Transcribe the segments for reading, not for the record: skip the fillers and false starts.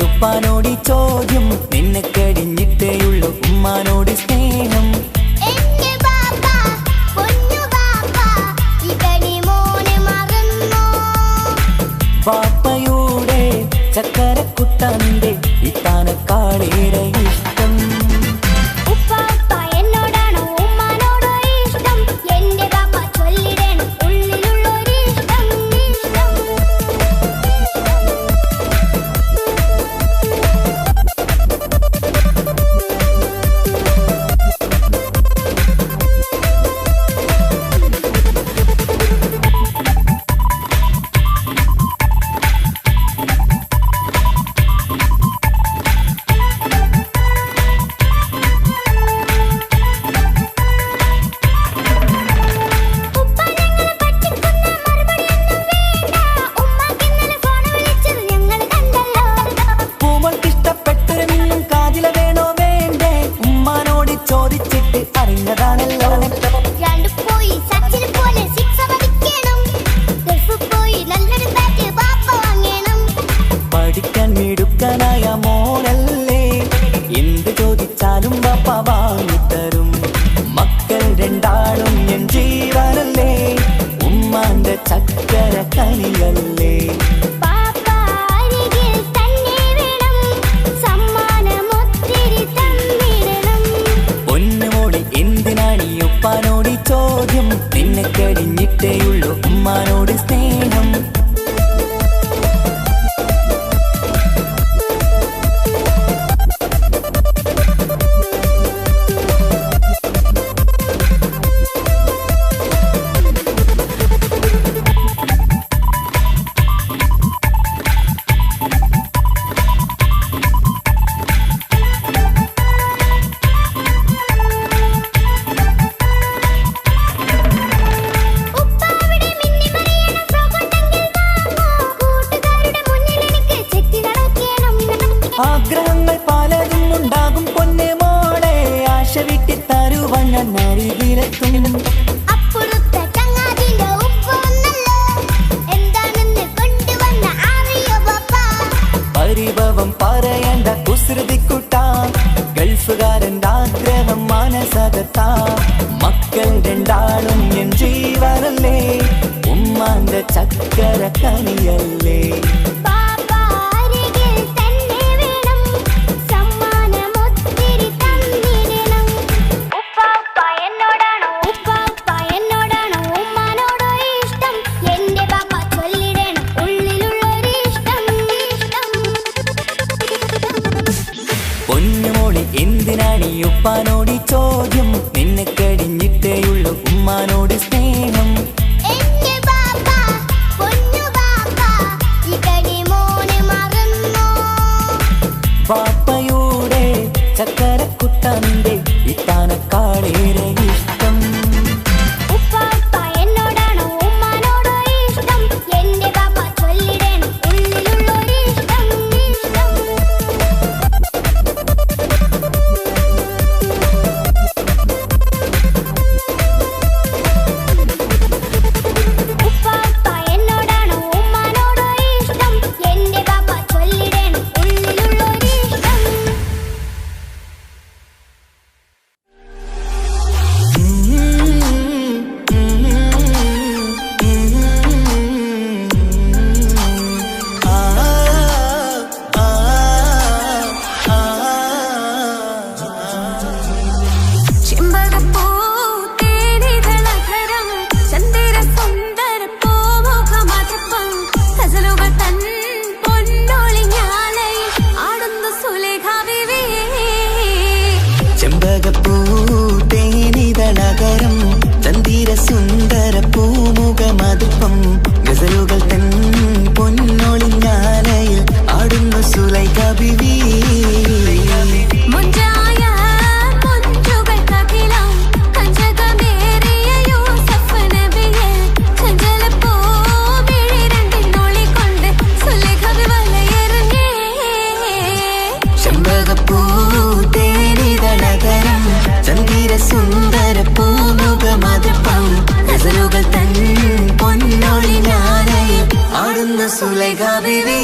ഉപ്പാനോട് ചോദ്യം, നിന്നെ കഴിഞ്ഞിട്ടേയുള്ളൂ ഉമ്മാനോട് സ്നേഹം. ബാപ്പയുടെ ചക്കരക്കുട്ടന്റെ ഇത്താനക്കാളേറെ ഇഷ്ടം. പഠിക്കാൻ മിടുക്കനായ മോനല്ലേ, എന്ത് ചോദിച്ചാലും ബാപ്പ വാങ്ങിത്തരും. മക്കൾ രണ്ടാളും എൻ ജീവനല്ലേ, ഉമ്മാന്റെ ചക്കര കനിയല്ലേ. പൊന്നുമോളി എന്തിനാണ് ഈ ഉപ്പാനോട് ചോദ്യം, നിന്നെ കഴിഞ്ഞിട്ടേയുള്ളൂ ഉമ്മാനോട് സ്നേഹം. ആഗ്രഹങ്ങൾ പലതും ഉണ്ടാകും പൊന്നെ മോളെ, ആശ വിട്ടി തരുവാൻ ഞാൻ അരികിലെത്തും. പരിഭവം പറയേണ്ട കുസൃതിക്കുട്ട, ഗൾഫുകാരൻ്റെ ആഗ്രഹം മനസ്സകത്താ. മക്കൾ രണ്ടാളും എൻ ജീവനല്ലേ, ഉമ്മാന്റെ ചക്കര കനിയല്ലേ. പൊന്നുമോളി എന്തിനാണ് ഈ ഉപ്പാനോട് ചോദ്യം, നിന്നെ കഴിഞ്ഞിട്ടേയുള്ളൂ ഉമ്മാനോട് സ്നേഹം. ബാപ്പയുടെ ചക്കരക്കുട്ടന്റെ ഇത്താനക്കാളേറെ ഇഷ്ടം. ചെമ്പകപ്പൂതേനിതളകരം ചന്ദിര സുന്ദര പൂമുഖമതുപ്പം ഗസലുകൾ തൻ പൊന്നൊളിഞ്ഞാലയിൽ ആടുന്നു സുലൈഖ ബീവി. സുന്ദര പൂമുഖമതുപ്പം ഗസലുകൾ തൻ പൊന്നൊളിഞ്ഞാലയിൽ ആടുന്നു സുലൈഖ ബീവി.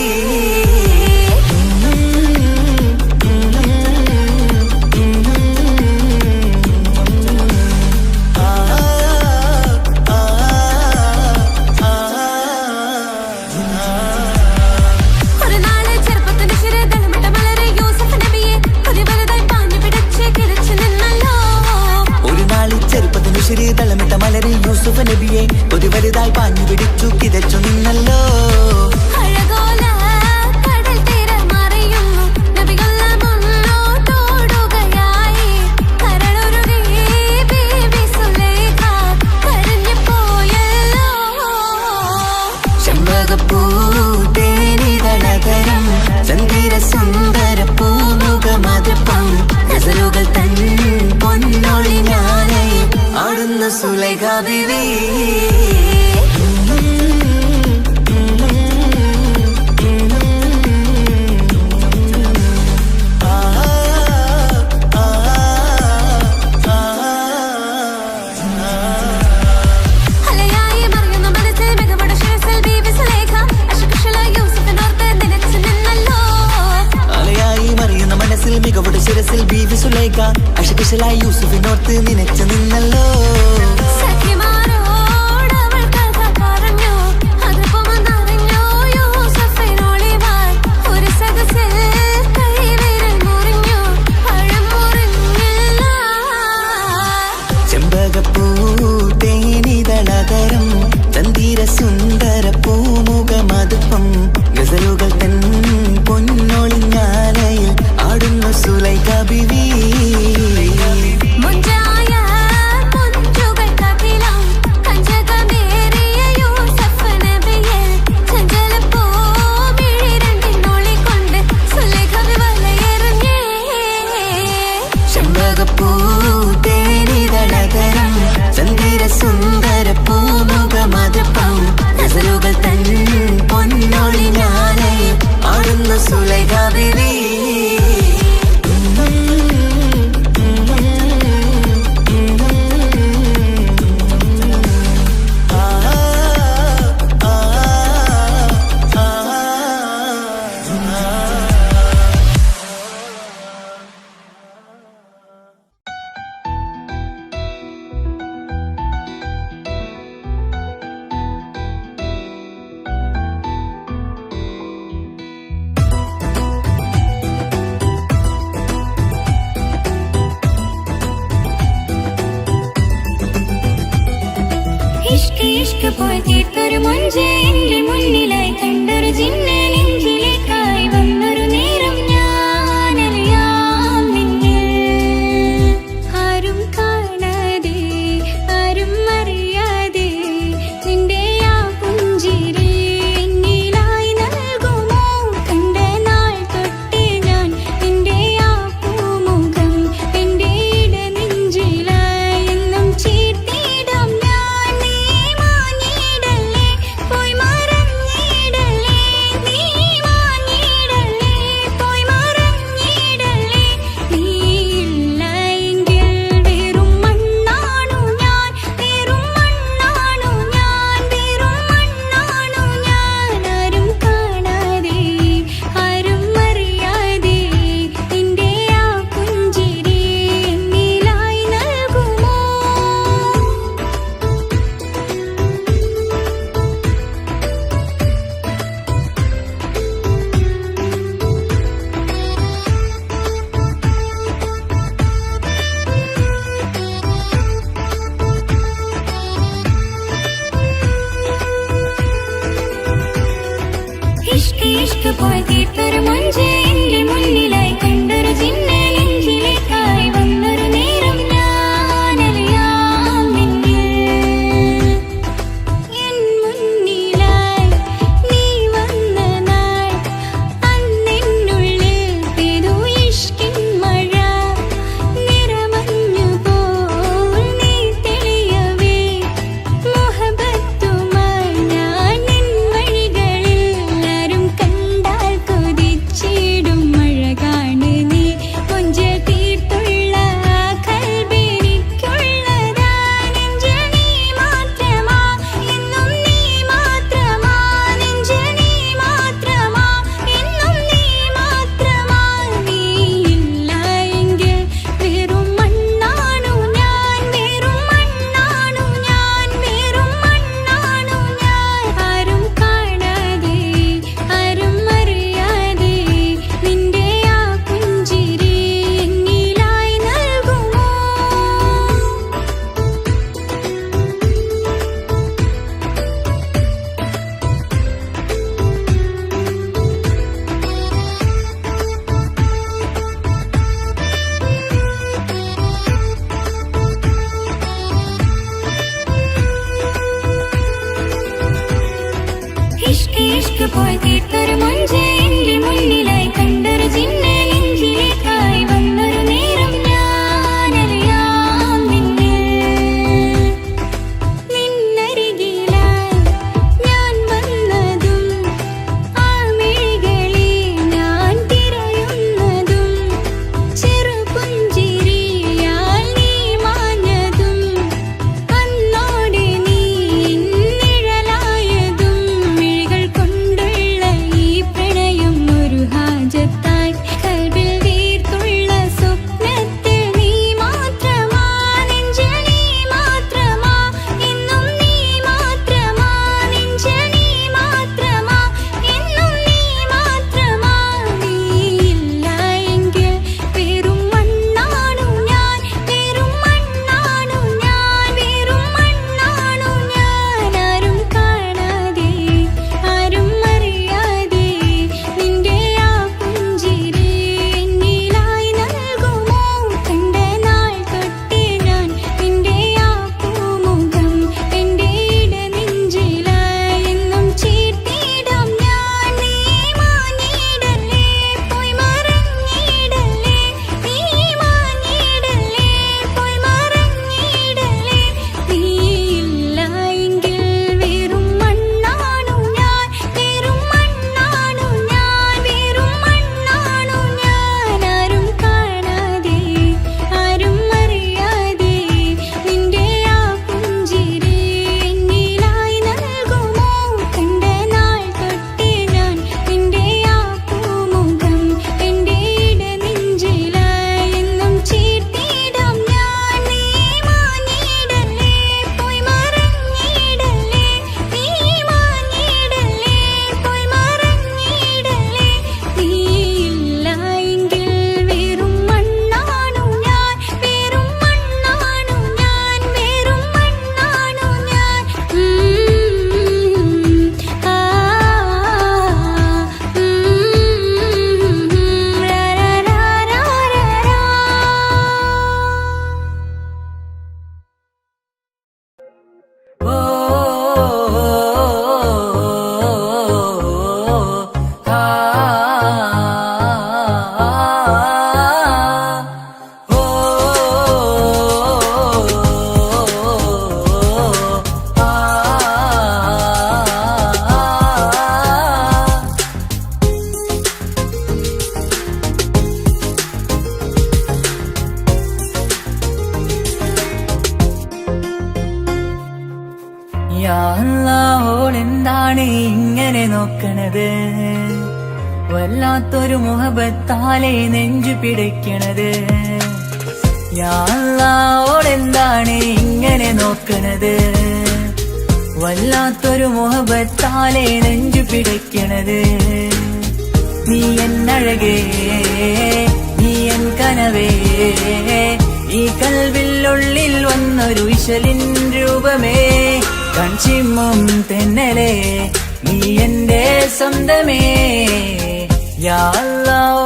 ആഞ്ഞു പിടിച്ചു കിതച്ചു നിന്നല്ലോ. ചന്ദിര സുന്ദര പൂമുഖമതിപ്പം ഗസലുകൾ തൻ പൊന്നൊളിഞ്ഞാലേ ആടുന്ന സുലൈഖ ബീവി. മികവുടെ ശിരസിൽ ബീവി സുലൈഖ അശകുശലായി യൂസുഫിനോർത്ത് നിനച്ചു നിന്നല്ലോ. ചെമ്പകപ്പൂ തേനിതളതരം ചന്ദിര സുന്ദര പൂമുഖമതിപ്പം ഗസലുകൾ തൻ പൊന്നൊളിഞ്ഞാലയിൽ ആടുന്ന സുലൈഖ ബീവി. ചെമ്പകപ്പൂ തേനിതളതരം ചന്ദിര സുന്ദര പൂമുഖമതിപ്പം ഗസലുകൾ തൻ പൊന്നൊളിഞ്ഞാലയിൽ ആടുന്ന സുലൈഖ ബീവി. ഇഷ്ക് ഇഷ്ക് പോയി തീർത്തൊരു മൊഞ്ച് എന്റെ മുന്നിലായി കണ്ടൊരു ജിന്നെ നെഞ്ചിലേക്കായി വന്നൊരു നേരം ഞാനറിയാം നിന്നരികിലായി ഞാൻ വന്നതും ആ മിഴികളിൽ ഞാൻ തിരയുന്നതും ചെറുപുഞ്ചിരിയാൽ നീ മാഞ്ഞതും അന്നോടെ നീ നിഴലായതും മിഴികൾ കൊണ്ടുള്ള ഈ പ്രണയം ഒരു ഹാജത്തായി കൽബിൽ വീർത്തുള്ള സ്വപ്നത്തിൽ നീ മാത്രമാ നെഞ്ചിൽ നീ മാത്രമാ എന്നും നീ മാത്രമാ നെഞ്ചിൽ നീ മാത്രമാ എന്നും നീ മാത്രമാ നീയില്ല എങ്കിൽ വെറും മണ്ണാണു ഞാൻ വെറും മണ്ണാണു ഞാൻ വെറും മണ്ണാണു ഞാൻ ആരും കാണാതെ ആരും അറിയാതെ നിന്റെ ആ പുഞ്ചിരി എന്നിലായി നൽകുമോ കണ്ട നാൾ തൊട്ടേ ഞാൻ നിന്റെ ആ പൂമുഖം എന്റെ ഇടനെഞ്ചിലായി എന്നും ചേർത്തിടാം ഞാൻ നീ മാഞ്ഞിടല്ലേ പോയി മറഞ്ഞിടല്ലേ നീ മാഞ്ഞിടല്ലേ പോയി മറഞ്ഞിടല്ലേ നീയില്ല എങ്കിൽ വെറും മണ്ണാണു ഞാൻ വെറും മണ്ണാണു ഞാൻ വെറും മണ്ണാണു ഞാൻ ആരും കാണാതെ ആരും അറിയാതെ നിന്റെ ആ പുഞ്ചിരി എന്നിലായി നൽകുമോ കണ്ട നാൾ തൊട്ടേ ഞാൻ നിന്റെ ആ പൂമുഖം എന്റെ ഇടനെഞ്ചിലായി എന്നും ചേർത്തിടാം ഞാൻ നീ മാഞ്ഞിടല്ലേ പോയി മറഞ്ഞിടല്ലേ നീ മാഞ്ഞിടല്ലേ പോയി മറഞ്ഞിടല്ലേ നീയില്ല എങ്കിൽ വെറും മണ്ണാണു ഞാൻ വെറും മണ്ണാണു ഞാൻ വെറും മണ്ണാണു ഞാൻ ഓളെന്താണ് ഇങ്ങനെ നോക്കണത് വല്ലാത്തൊരു മുഹബത്താലെ നെഞ്ചു പിടയ്ക്കണത് ഓളെന്താണ് ഇങ്ങനെ നോക്കണത് വല്ലാത്തൊരു മുഹബത്താലെ നെഞ്ചു പിടയ്ക്കണത് നീ എന്നഴകേ നീ എൻ കനവേ ഈ കൽവില്ലുള്ളിൽ വന്നൊരു ഇശലിൻ രൂപമേ കൺചിമ്മും തെന്നലേ നീ എന്റെ സ്വന്തമേ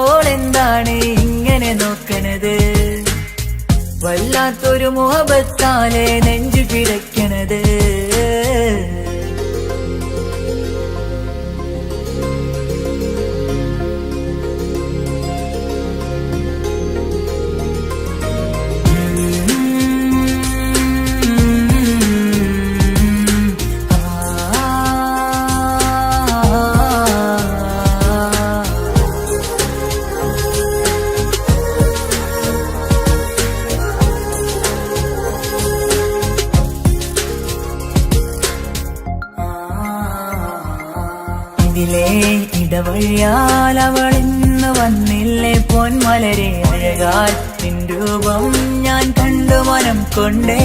ഓളെന്താണ് ഇങ്ങനെ നോക്കണത് വല്ലാത്തൊരു മുഹബത്താലെ നെഞ്ചു പിടയ്ക്കണത് ഇതിലെ ഇടവഴിയാൽ അവളിന്ന് വന്നില്ലേ പൊന്മലരെ അഴകാൽ നിൻ രൂപം ഞാൻ കണ്ടു മനം കൊണ്ടേ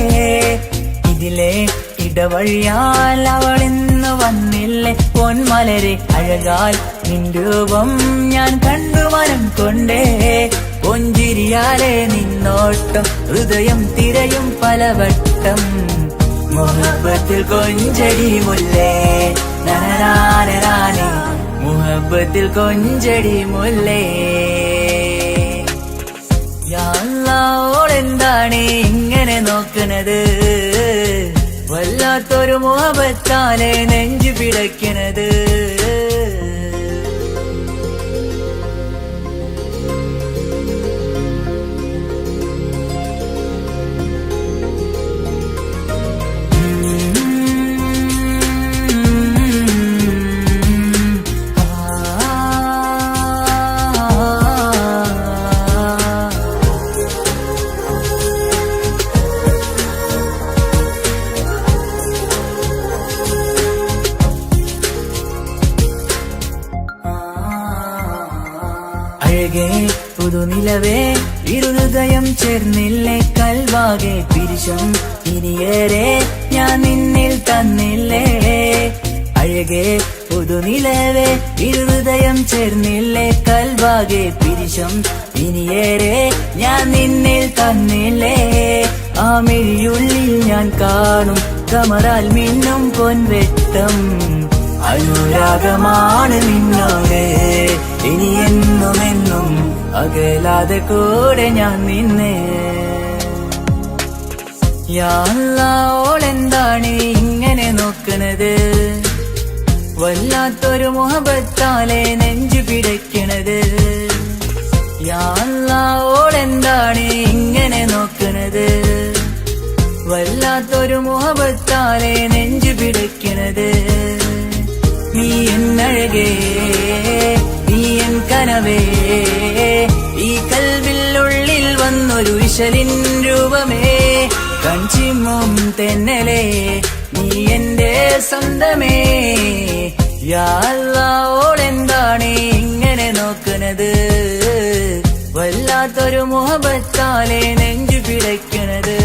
ഇതിലെ ഇടവഴിയാൽ അവളിന്ന് വന്നില്ലേ പൊന്മലരെ അഴകാൽ നിൻ രൂപം ഞാൻ കണ്ടു മനം കൊണ്ടേ പൊഞ്ചിരിയാലെ നിന്നോട്ടം ഹൃദയം തിരയും പലവട്ടം മുഹബത്തിൽ കൊഞ്ചടി മുല്ലേ നനനാനേ മുഹബത്തിൽ കൊഞ്ചടി മുല്ലേ ഓളെന്താണ് ഇങ്ങനെ നോക്കണത് വല്ലാത്തൊരു മുഹബത്താലെ നെഞ്ചു പിടയ്ക്കണത്. അഴകേ പുതുനിലവേ ഇരുഹൃദയം ചേർന്നില്ലേ കൽവാകെ പിരിശം ഇനിയേറെ ഞാൻ നിന്നിൽ തന്നില്ലേ. അഴകേ പുതുനിലവേ ഇരുഹൃദയം ചേർന്നില്ലേ കൽവാകെ പിരിശം ഇനിയേറെ ഞാൻ നിന്നിൽ തന്നില്ലേ. ആ മിഴിയുള്ളിൽ ഞാൻ കാണും കമറാൽ മിന്നും പൊൻവെട്ടം അനുരാഗമാണ് നിന്നോട് ഇനി എന്നുമെന്നും അകലാതെ കൂടെ ഞാൻ നിന്നെ. യാ അല്ലാഹ് ഓളെന്താണ് ഇങ്ങനെ നോക്കണത്, വല്ലാത്തൊരു മുഹബത്താലെ നെഞ്ചു പിടയ്ക്കണത്. യാ അല്ലാഹ് ഓളെന്താണ് ഇങ്ങനെ നോക്കണത്, വല്ലാത്തൊരു മുഹബത്താലെ നെഞ്ചു പിടയ്ക്കണത്. നീ എന്നഴകേ നീ എൻ കനവേ ഈ കൽവിനുള്ളിൽ വന്നൊരു വിശലിൻ രൂപമേ. കൺചിമ്മും തെന്നലേ നീ എന്റെ സ്വന്തമേ. യാ അല്ലാഹ് ഓളെന്താണ് ഇങ്ങനെ നോക്കണത്, വല്ലാത്തൊരു മുഹബത്താലെ നെഞ്ചു പിടയ്ക്കണത്.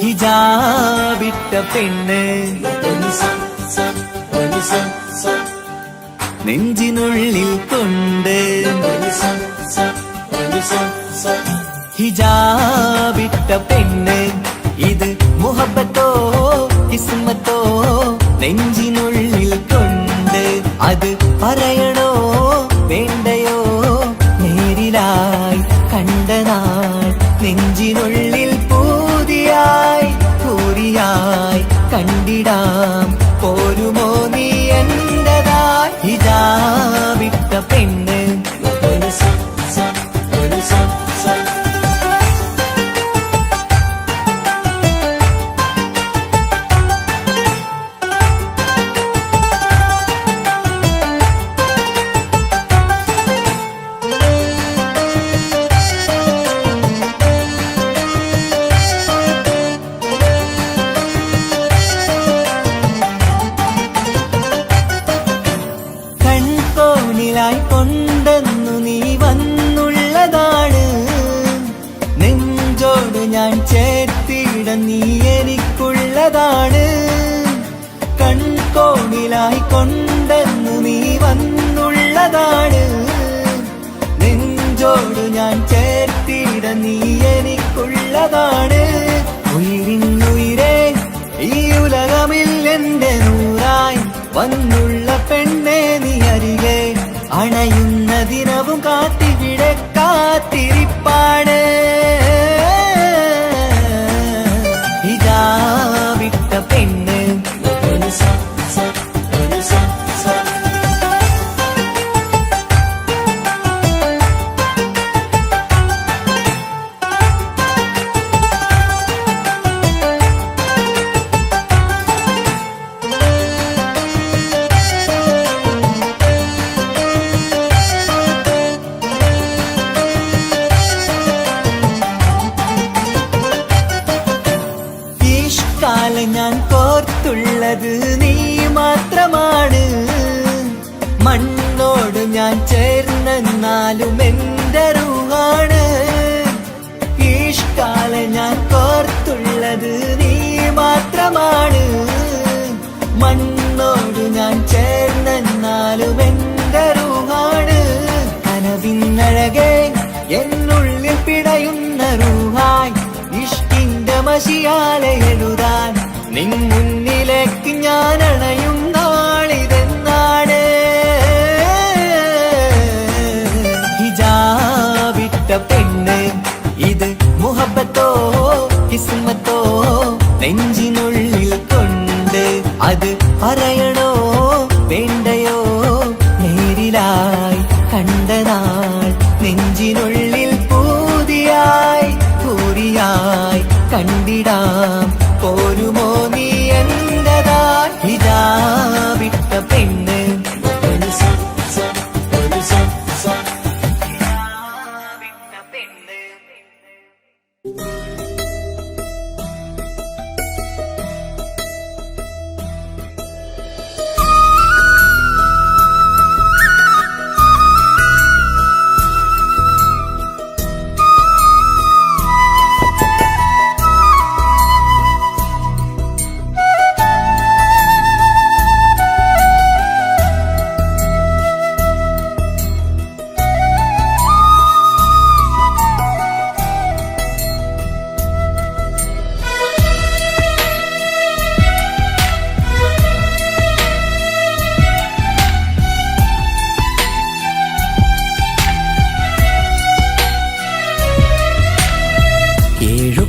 ഹിജാബിട്ട പെണ്ണ് നെഞ്ചിനുള്ളിൽ കൊണ്ട്, ഹിജാബിട്ട പെണ്ണ് ഇത് മുഹബത്തോ കിസ്മത്തോ നെഞ്ചിനുള്ളിൽ കൊണ്ട്. അത് പറയണോ വേണ്ടയോ നേരിലായി കണ്ട നാൾ നെഞ്ചിനുള്ളിൽ പൂതിയായി പൂരിയായി കണ്ടിടാം പോരുമോ നീ എന്റതായി. ഹിജാബിട്ട പെണ്ണ് കൊണ്ടെന്നു നീ വന്നുള്ളതാണ്, നെഞ്ചോട് ഞാൻ ചേർത്തിട നീ എനിക്കുള്ളതാണ്. കൺകോണിലായി കൊണ്ടെന്നു നീ വന്നുള്ളതാണ്, നെഞ്ചോട് ഞാൻ ചേർത്തിട നീ എനിക്കുള്ളതാണ്. ഉയിരിന്നുയിരേ ഈ ഉലകമിൽ എന്റെ നൂറായി വന്നുള്ള പെണ്ണെ നീ അരികെ അണയുന്ന ദിനവും കാത്തിവിടെ കാത്തിരിപ്പാണ്. ഹിജാബിട്ട പെണ്ണ് കോർത്തുള്ളത് നീ മാത്രമാണ്. മണ്ണോട് ഞാൻ ചേർന്നെന്നാലും എന്റെ റൂഹാണ്. ഇഷ്കാലെ ഞാൻ കോർത്തുള്ളത് നീ മാത്രമാണ്. മണ്ണോട് ഞാൻ ചേർന്നെന്നാലും എന്റെ റൂഹാണ്. കനവിന്നഴകെ എന്നുള്ളിൽ പിടയുന്ന റൂഹായി ഇഷ്കിന്റെ മഷിയാലെ എഴുതാൻ നിൻ മുന്നിലേക്ക് ഞാൻ അണയും നാളിതെന്നാണ്. ഹിജാബിട്ട പെണ്ണ് ഇത് മുഹബത്തോ കിസ്മത്തോ നെഞ്ചിനുള്ളിൽ കൊണ്ട് അത് പറയണോ വേണ്ടയോ? നേരിലായി കണ്ട നാൾ നെഞ്ചിനുള്ളിൽ പൂതിയായി പൂരിയായി കണ്ടിടാം. പോരുമോ നീ എന്റതാ ഹിജാബിട്ട പെണ്ണ്?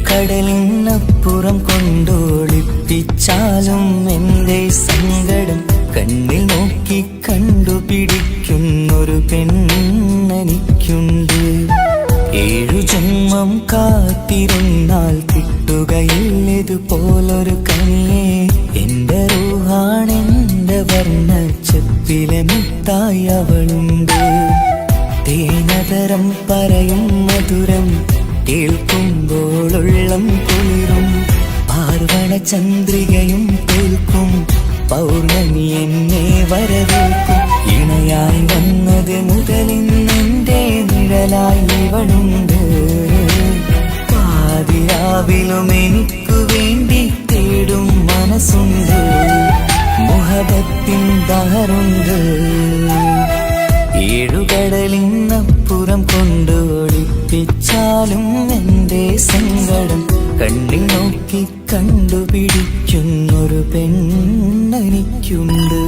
കടലിനപ്പുറം കൊണ്ടോളിപ്പിച്ചാലും എന്റെ സങ്കടം കണ്ണിൽ നോക്കി കണ്ടുപിടിക്കുന്നൊരു പെണ്ണെനിക്കുണ്ട്. 7 ജന്മം കാത്തിരുന്നാൽ കിട്ടുകയില്ലതുപോലൊരു കനിയെ. എന്റെ റൂഹാണെന്റെ വർണ്ണച്ചപ്പിലെ മുത്തായി അവളുണ്ട്. തേനതരം പറയും മധുരം കേൾക്കുമ്പോളുള്ളം കുളിരും. പാർവണ ചന്ദ്രികയും കേൾക്കും പൗർണമി എന്നെ വരവേൽക്കും. ഇണയായി വന്നത് മുതലിന്നെന്റെ നിഴലായി ഇവളുണ്ട്. പാതിരാവിലും എനിക്കു വേണ്ടി തേടും മനസ്സുണ്ട്. മുഹബത്തിൻ ദഹറുണ്ട്. 7 കടലിനപ്പുറം കൊണ്ടോളിപ്പിച്ചാലും എന്റെ സങ്കടം കണ്ണിൽ നോക്കി കണ്ടുപിടിക്കുന്നൊരു പെണ്ണെനിക്കുണ്ട്.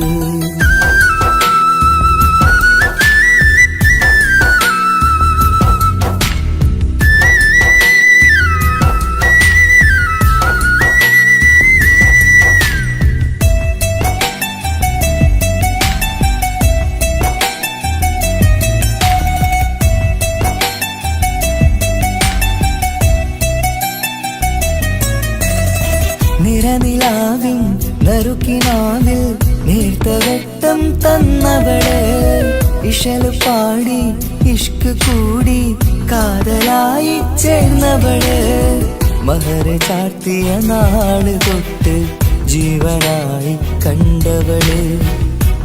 നിറനിലാവിൻ നറുക്കിനാവിൽ നേർത്ത വെട്ടം തന്നവള്. ഇഷല് പാടി ഇഷ്ക് കൂടി കാതലായി ചേർന്നവള്. മഹർ ചാർത്തിയ നാള് തൊട്ട് ജീവനായി കണ്ടവള്.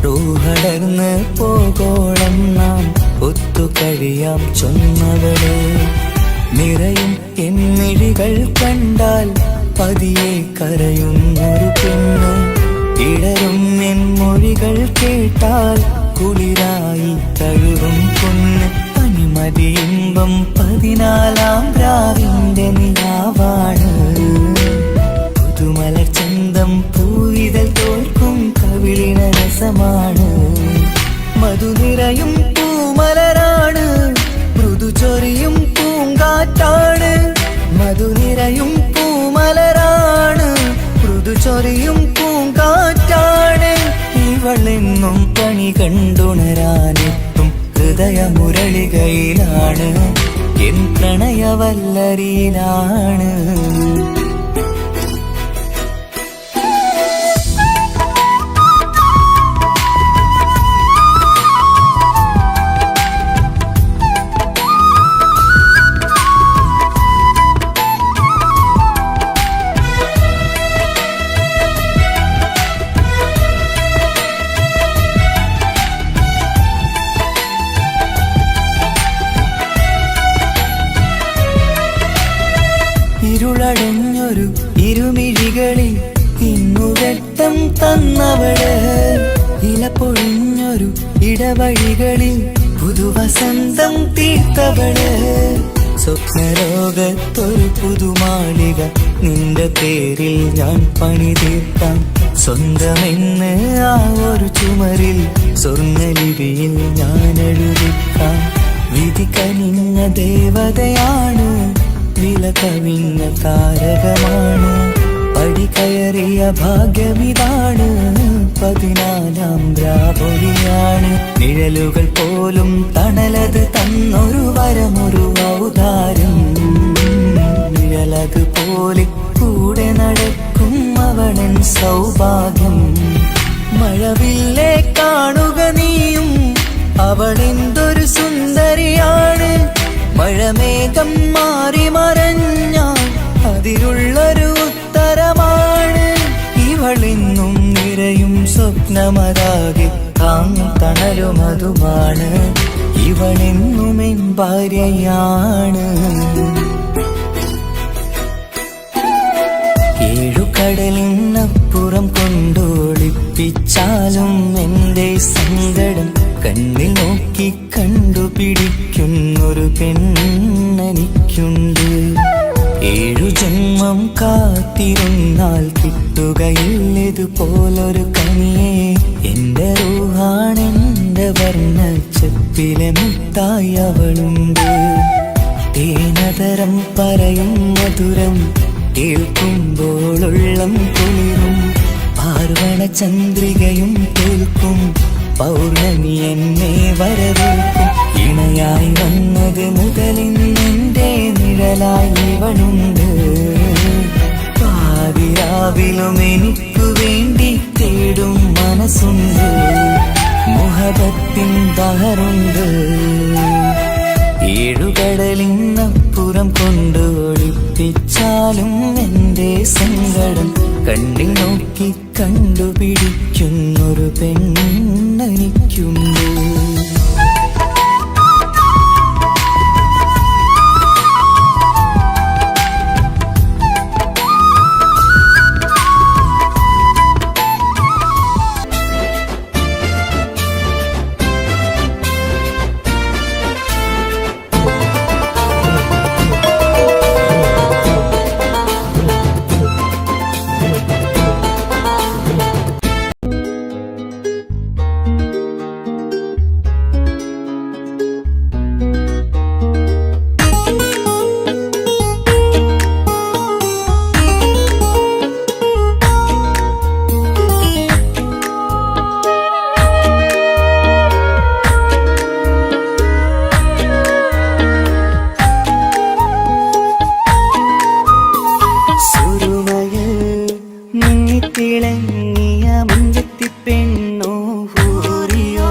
റൂഹടർന്ന് പോകോളം നാം ഒത്തു കഴിയാം ചൊന്നവള്. നിറയും എന്നിഴികൾ കണ്ടാൽ പതിയെ കരയുന്നൊരു പെണ്ണ്. ഇടരും എൻ മൊഴികൾ കേട്ടാൽ കുളിരായി തഴുകും പൊന്ന്. പനിമതിയിമ്പം 14-ാം രാവിന്റെ നിലാവാണ്. പുതുമലർ ചന്തം പൂവിതൽ തോൽക്കും കവിളിന രസമാണ്. മധുനിറയും പൂമലരാണ്. മൃദു ചൊരിയും പൂങ്കാറ്റാണ്. മധുനിറയും പൂമലരാണ്. മൃദു ചൊരിയും പൂങ്കാറ്റാണ്. ഇവളെന്നും പണി കണ്ടുണരാനെത്തും ഹൃദയമുരളികയിലാണ്. എൻ പ്രണയവല്ലരിയിലാണ്. വെട്ടം തന്നവള് ഇല പൊഴിഞ്ഞൊരു ഇടവഴികളിൽ പുതുവസന്തം തീർത്തവള് സ്വപ്നലോകത്തൊരു പുതുമാളിക നിന്റെ പേരിൽ ഞാൻ പണി തീർക്കാം സ്വന്തമെന്ന് ആ ഒരു ചുമരിൽ സ്വർണ്ണലിപിയിൽ ഞാൻ എഴുതിക്കാം വിധി കനിഞ്ഞ ദേവതയാണ് വില കവിഞ്ഞ താരകമാണ് പടി കയറിയ ഭാഗ്യമിതാണ് 14ാം രാപൊലിയാണ് നിഴലുകൾ പോലും തണലത് തന്നൊരു വരമൊരു ഔദാര്യം നിഴലത് പോലെ കൂടെ നടക്കും അവളൻ സൗഭാഗ്യം മഴവില്ലേ കാണുക നീയും അവളെന്തൊരു സുന്ദരിയാണ് മഴമേഘം മാറി മറഞ്ഞാൽ അതിലുള്ളൊരു ഉത്തരമാണ് ഇവളെന്നും നിറയും സ്വപ്നമതാകെ താങ്ങും തണലുമതുമാണ് ഇവളെന്നും എൻ ഭാര്യയാണ് ഏഴുകടലിനപ്പുറം കൊണ്ടോളിപ്പിച്ചാലും എന്റെ സങ്കടം കണ്ണിൽ നോക്കി കണ്ടുപിടിക്കുന്നൊരു പെണ്ണെനിക്കുണ്ട് 7 ജന്മം കാത്തിരുന്നാൽ കിട്ടുകയില്ലതുപോലൊരു കനിയെ എന്റെ റൂഹാണെന്റെ വർണ്ണച്ചപ്പിലെ മുത്തായി അവളുണ്ട് തേനതരം പറയും മധുരം കേൾക്കുമ്പോളുള്ളം കുളിരും പാർവണ ചന്ദ്രികയും കേൾക്കും പൗർണമി എന്നെ വരവേൽക്കും ഇണയായി വന്നത് മുതലിന്നെന്റെ നിഴലായി ഇവളുണ്ട് പാതിരാവിലും എനിക്കു വേണ്ടി തേടും മനസ്സുണ്ട് മുഹബത്തിൻ ബഹറുണ്ട് ഏഴുകടലിനപ്പുറം കൊണ്ട് ഒളിപ്പിച്ചാലും എന്റെ സങ്കടം കണ്ണിൽ നോക്കി കണ്ടുപിടിക്കുന്നൊരു പെണ്ണെനിക്കുണ്ട് തിളങ്ങിയ മുഞ്ചത്തി പെണ്ണോ ഹൂറിയോ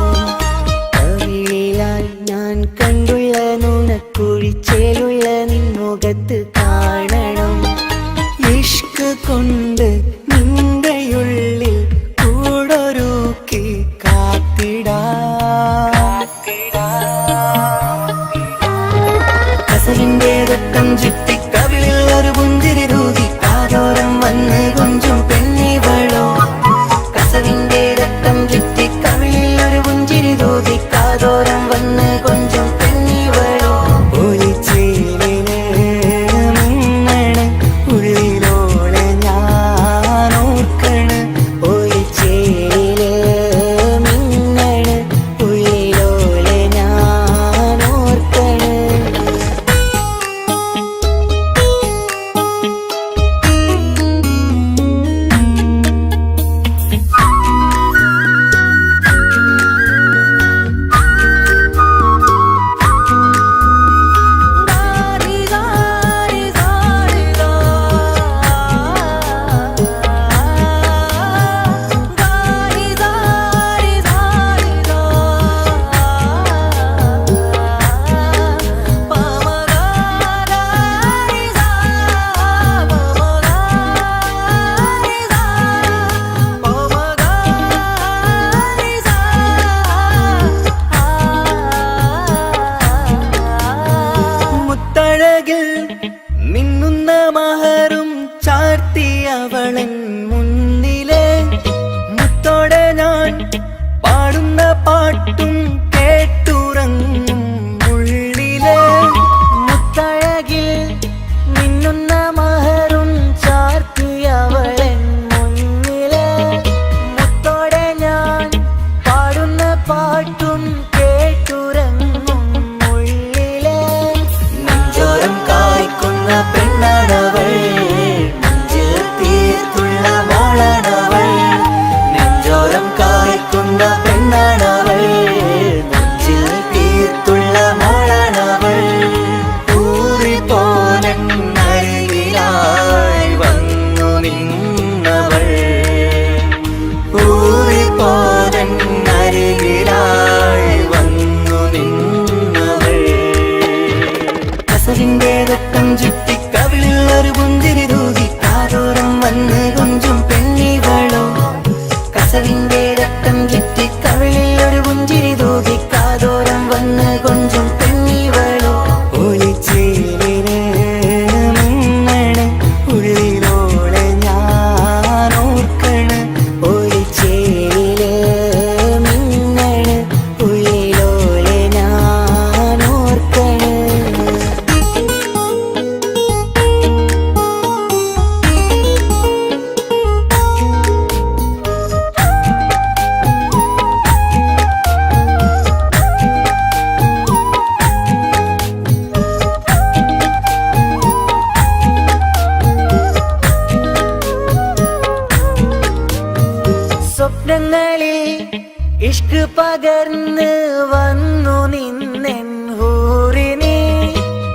കവിളിലായി ഞാൻ കണ്ടുള്ള നുണക്കുഴിച്ചേലുള്ള നിൻമുഖത്ത് കാണണം ഇഷ്ക് കൊണ്ട് നിന്റെയുള്ളിൽ കൂടൊരുക്കി കസലിന്റെ രക്തം ചുറ്റി കവിളിൽ ഒരു പുഞ്ചിരി രൂതി കാതോരം വന്ന് കൊഞ്ചും പെണ്ണിവളോ സ്വപ്നങ്ങളിൽ ഇഷ്ക് പകർന്ന് വന്നു നിന്നെൻ ഹൂറിനെ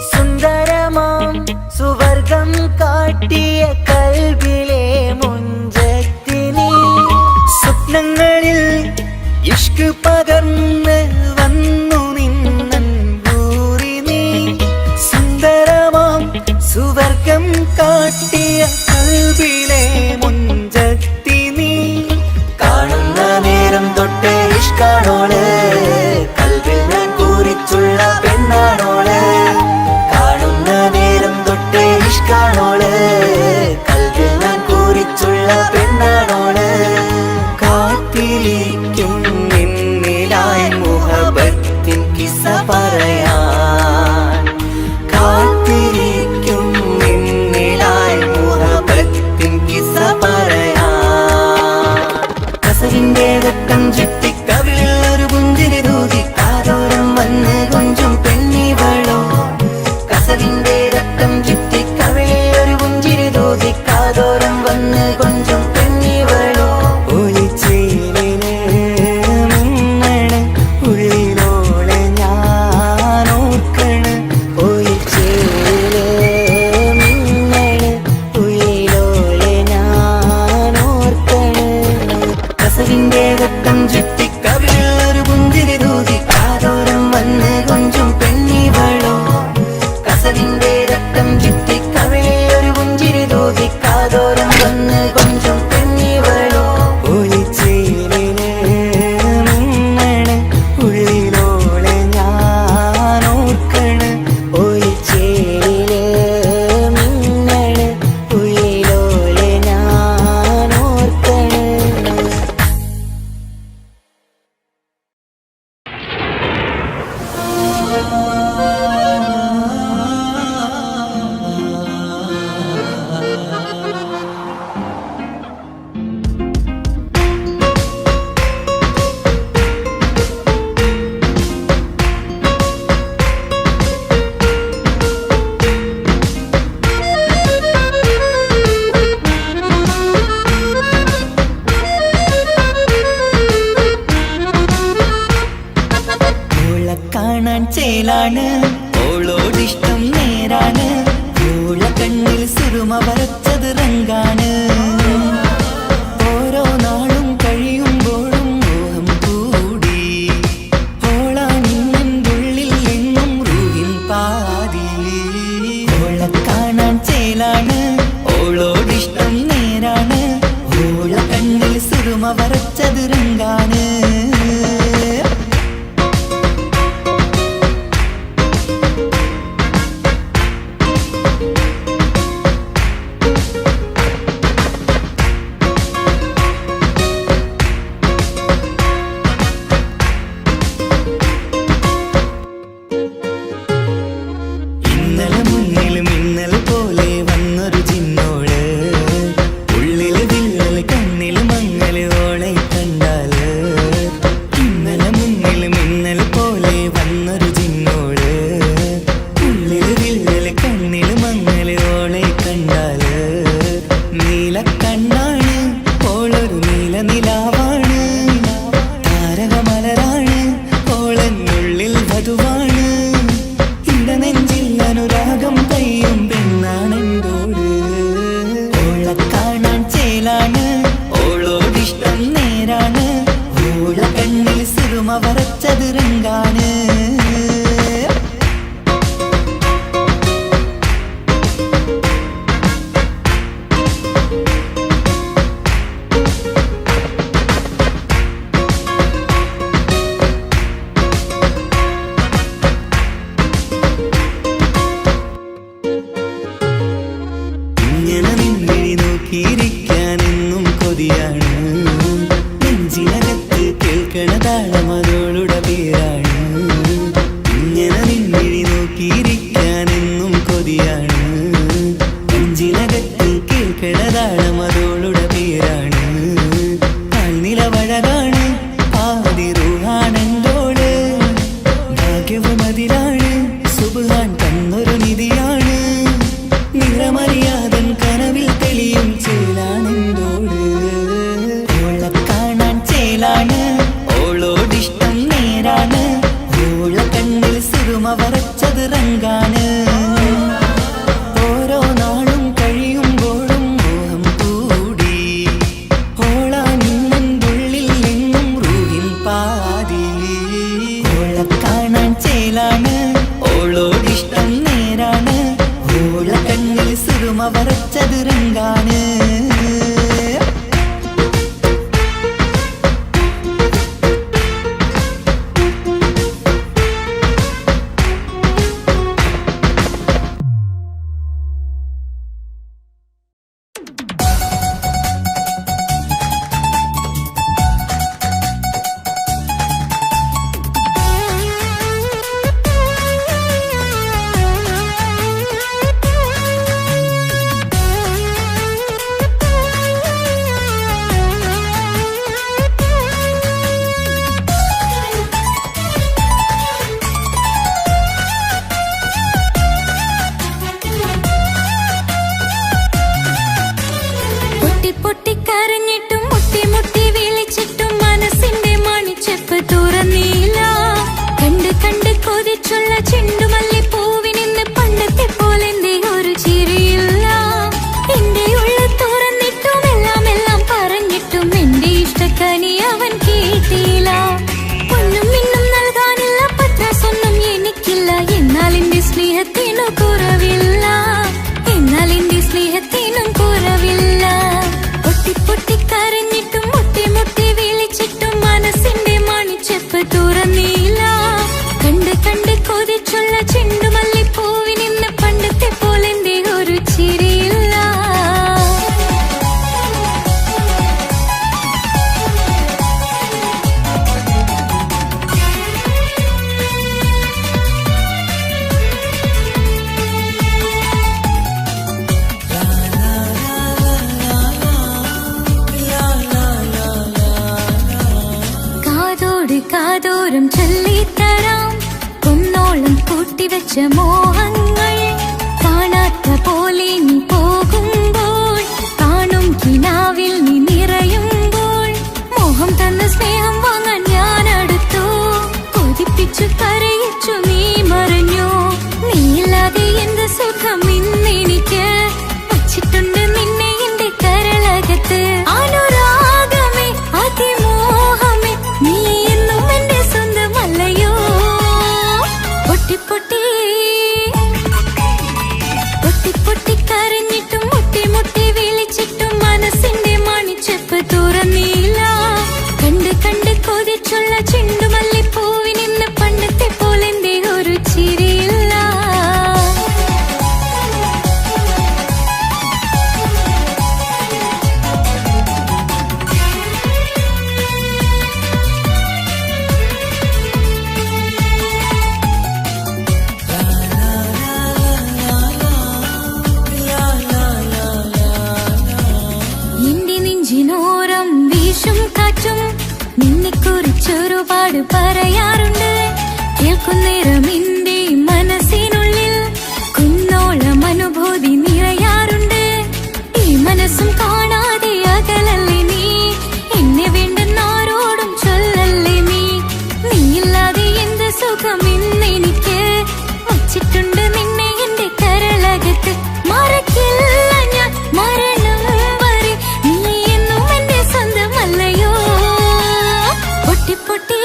സുന്ദരമാം സുവർഗം കാട്ടിയ കൽബിലെ മുഞ്ചത്തിനെ സ്വപ്നങ്ങളിൽ ഇഷ്ക് പകർന്ന് വന്നു നിന്നെൻ ഹൂറിനെ സുന്ദരമാം സുവർഗം കാട്ടിയ കൽബിലെ മുഞ്ചത്തിനെ കാണുന്ന നേരം തൊട്ട് ഇഷ്കാണോള് കൽബിൽ ഞാൻ പൂരിച്ചുള്ള പെണ്ണാണോള് കാണുന്ന നേരം തൊട്ട് ഇഷ്കാണോള് കൽബിൽ ഞാൻ പൂരിച്ചുള്ള പെണ്ണാണോള് കാത്തിരിക്കും നിന്നിലായി മുഹബത്തിൻ കിസ്സ പറയാൻ കാത്തിരിക്കും നിന്നിലായി മുഹബത്തിൻ കിസ്സ പറയാൻ കസവിന്റെ വെട്ടം ചുറ്റി കവിളിൽ ഒരു പുഞ്ചിരി തൂകി കാതോരം വന്ന് കൊഞ്ചും പെണ്ണിവളോ കസവിന്റെ രക്തം ചുറ്റി കവിളിൽ ഒരു പുഞ്ചിരി തൂകി കാതോരം വന്ന് കൊഞ്ചും പെണ്ണിവളോ ഒളിച്ചേലിന് മിന്നണ് ഉള്ളിലോളെ ഞാൻ ഓർക്കണ് ഒളിച്ചേല് മിന്നണ് ഉള്ളിലോളെ ഞാൻ ഓർക്കണ് കസവിന്റെ രക്തം ചുറ്റി കവിളിൽ ഒരു പുഞ്ചിരി തൂകി കാതോരം വന്ന് കൊഞ്ചും പെണ്ണിവളോ കസവിന്റെ രക്തം ചുറ്റി കവിളിൽ ഒരു പുഞ്ചിരി തൂകി കാതോരം വന്ന് കൊഞ്ചും പെണ്ണിവളോ ഒളിച്ചേലിന് മിന്നണ് ഉള്ളിലോളെ ഞാൻ ഓർക്കണ് ഒളിച്ചേലില് മിന്നണ് ഉള്ളിലോളെ ഞാൻ ഓർക്കണ് ഓളെ കാണാൻ ചേലാണ് ഓളോടിഷ്ടം നേരാണ് ഓള കണ്ണിൽ സുറുമ വരച്ചത് റങ്കാണ് ഓരോ നാളും കഴിയുമ്പോഴും മോഹം കൂടി ഓളാണിന്നെൻ്റെ ഉള്ളിൽ എങ്ങും റൂഹിൻ പാതി ഓളെ കാണാൻ ചേലാണ് ഓളോടിഷ്ടം നേരാണ് ഓള കണ്ണിൽ സുറുമ വരച്ചത് റങ്കാണ് ഇന്നലെ മുന്നിലും ഇന്നലെ പോലെ വന്നൊരു ചിന്നോള് ഉള്ളില് വില്ലല് കണ്ണില് മങ്ങല് ഓളെ കണ്ടാല് ഇന്നലെ മുന്നിലും ഇന്നലെ പോലെ വന്നൊരു ചിന്നോള് ഉള്ളില് വില്ലല് കണ്ണില് മങ്ങല് ഓളെ കണ്ടാല് നീല കണ്ണാണ് ഓളൊരു നീല നിലാവാണ് താരകമലരാണ് ഓളെന്നുള്ളിൽ വധുവാണ് നെഞ്ചിൽ അനുരാഗം കയ്യും പെണ്ണാണെന്തോട് ഓളെ കാണാൻ ചേലാണ് ഓളോടിഷ്ടം നേരാണ് ഓള കണ്ണിൽ സുറുമ വരച്ചത് റങ്കാണ് ഇങ്ങനെ നിന്നിഴി നോക്കിയിരിക്കാനെന്നും കൊതിയാണ് നെഞ്ചിനകത്ത് കേൾക്കണ താളം അതോളുടെ പേരാണ് ഇങ്ങനെ നിന്നിഴി നോക്കിയിരിക്കാനെന്നും കൊതിയാണ് നെഞ്ചിനകത്ത് കേൾക്കണ താളം അതോളുടെ പേരാണ് കാൽനിലവഴകാണ് ആദി റൂഹാണെന്തോട് ഭാഗ്യവും അതിലാണ് സുബ്ഹാൻ തന്നൊരു നിധിയാണ് നിറമറിയാതൻ കനവിൽ തെളിയും ചേലാണെന്തോട് ഓളെ കാണാൻ കനി അവൻ കേട്ടില്ല. പൊന്നും മിന്നും നൽകാനില്ല, പത്രാസൊന്നും എനിക്കില്ല. എന്നാൽ എന്റെ സ്നേഹത്തിനു കുറവില്ല, എന്നാൽ എന്റെ സ്നേഹത്തിനും കുറവില്ല. പൊട്ടി പൊട്ടി കരഞ്ഞിട്ടും മുട്ടി മുട്ടി വിളിച്ചിട്ടും മനസ്സിന്റെ മണിച്ചെപ്പ് തുറന്നില്ല. കണ്ട് കണ്ട് കൊതിച്ചുള്ള ചെണ്ടുമല്ലിപ്പൂവിനിന്ന് പണ്ടത്തെ പോലെന്തേ ഒരു ചിരിയില്ല. കാതോട് കാതോരം ചൊല്ലിത്തരാം കുന്നോളം കൂട്ടിവെച്ച മോഹങ്ങൾ. കാണാത്ത പോലെ നീ പോകുമ്പോൾ, കാണും കിനാവിൽ നീ നിറയുമ്പോൾ, മോഹം തന്ന സ്നേഹം വാങ്ങാൻ ഞാൻ അടുത്തു. കൊതിപ്പിച്ചു കരയിച്ചു നീ മറഞ്ഞു. നീയില്ലാതെ എന്ത് സുഖം ഇന്നെനിക്ക്, വച്ചിട്ടുണ്ട് നിന്നെ എന്റെ കരളകത്ത്. അനുരാഗമേ അതിമോഹമേ, നീ എന്നും എന്റെ സ്വന്തമല്ലയോ. പൊട്ടി പൊട്ടി പൊട്ടി പൊട്ടി കരഞ്ഞിട്ടും മുട്ടി മുട്ടി വിളിച്ചിട്ടും മനസ്സിന്റെ മണിച്ചെപ്പ് തുറന്നില്ല. കണ്ട് കണ്ട് കൊതിച്ചുള്ള ചെണ്ടുമല്ലിപ്പൂവിനിന്ന് പണ്ടത്തെ പോലെന്തേ ഒരു ചിരിയില്ല. എന്റെ നെഞ്ചിനോരം വീശും കാറ്റും നിന്നെക്കുറിച്ചൊരുപാട് പറയാറുണ്ട്. കേൾക്കുന്നേരം എന്റെ മനസ്സിനുള്ളിൽ കുന്നോളം അനുഭൂതി നിറയാറുണ്ട്. ഈ മനസ്സും കാണാതെ അകലല്ലേ നീ, എന്നെ വേണ്ടെന്നാരോടും ചൊല്ലല്ലേ നീ. നീയില്ലാതെ എന്ത് സുഖം ഇന്നെനിക്ക്, വച്ചിട്ടുണ്ട് നിന്നെ എന്റെ കരളകത്ത്. മറക്കില്ല ഞാൻ മരണം വരെ, നീ എന്നും എന്റെ സ്വന്തമല്ലയോ. പൊട്ടി പൊട്ടി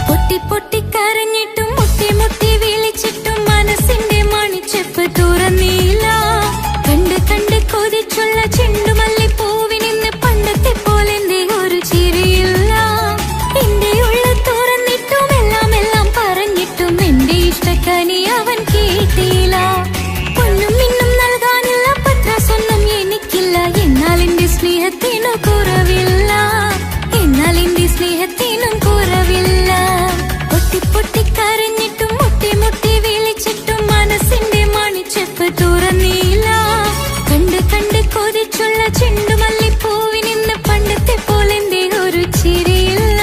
പൊട്ടി പൊട്ടി കരഞ്ഞിട്ടും മുട്ടി മുട്ടി വിളിച്ചിട്ടും മനസ്സിന്റെ മണിച്ചെപ്പ് തുറന്നില്ല. കണ്ട് കണ്ട് കൊതിച്ചുള്ള ചെണ്ടുമല്ലിപ്പൂവിനിന്ന് പണ്ടത്തെ പോലെന്തേ ഒരു ചിരിയില്ല. എന്റെ ഉള്ള തുറന്നിട്ടും എല്ലാം എല്ലാം പറഞ്ഞിട്ടും എന്റെ ഇഷ്ടക്കനി അവൻ കേട്ടില്ല. പൊന്നും മിന്നും നൽകാനില്ല, പത്രാസൊന്നും എനിക്കില്ല. എന്നാൽ എന്റെ സ്നേഹത്തിനു കുറവില്ല, എന്നാൽ എന്റെ സ്നേഹത്തിനും കുറവില്ല. പൊട്ടി പൊട്ടി കരഞ്ഞിട്ടും മുട്ടി മുട്ടി വിളിച്ചിട്ടും മനസ്സിന്റെ മണിച്ചെപ്പ് തുറന്നില്ല. കണ്ട് കണ്ട് കൊതിച്ചുള്ള ചെണ്ടുമല്ലിപ്പൂവിനിന്ന് പണ്ടത്തെ പോലെന്തേ ഒരു ചിരിയില്ല.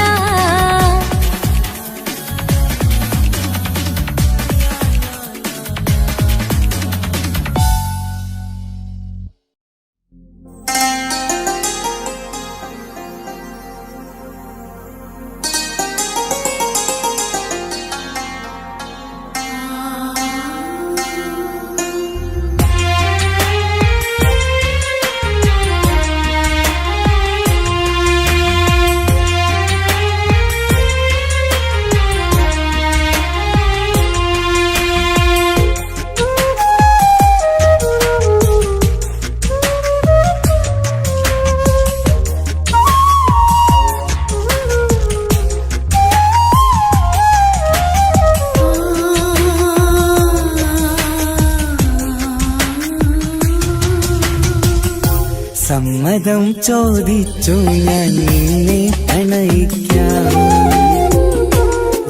സമ്മതം ചോദിച്ചു ഞാൻ നിന്നെ പ്രണയിക്കാം.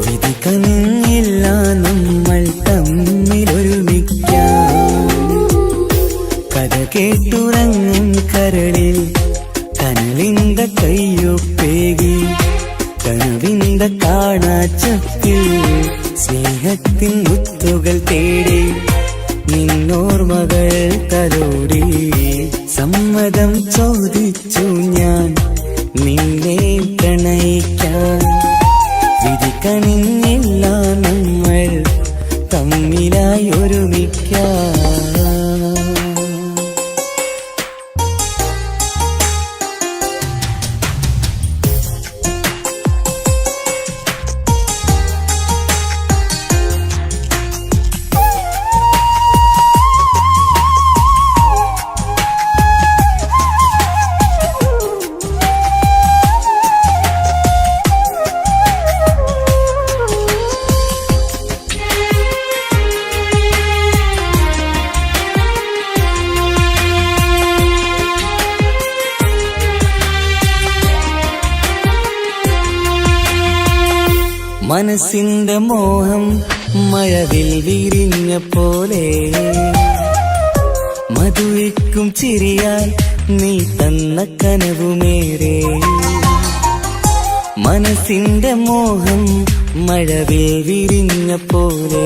വിധി കനിഞ്ഞില്ല നമ്മൾ തമ്മിലൊരുമിക്കാം. കഥ കേട്ടുറങ്ങും കരളിൽ കനലിന്ത കയ്യൊപ്പേകി, കനവിന്ത കാണാച്ചത്തിൽ സ്നേഹത്തിൻ മുത്തുകൾ തേടി നിന്നോർമകൾ തലോടി. സമ്മതം ചോദിച്ചു ഞാൻ നിന്നെ പ്രണയിക്കാൻ. വിധി കനിഞ്ഞില്ല നമ്മൾ തമ്മിലായി ഒരുമിക്കാം. മനസ്സിന്റെ മോഹം മഴവിൽ വിരിഞ്ഞ പോലെ മധുരിക്കും ചിരിയാൽ നീ തന്ന കനവുമേറെ. മനസ്സിന്റെ മോഹം മഴവിൽ വിരിഞ്ഞ പോലെ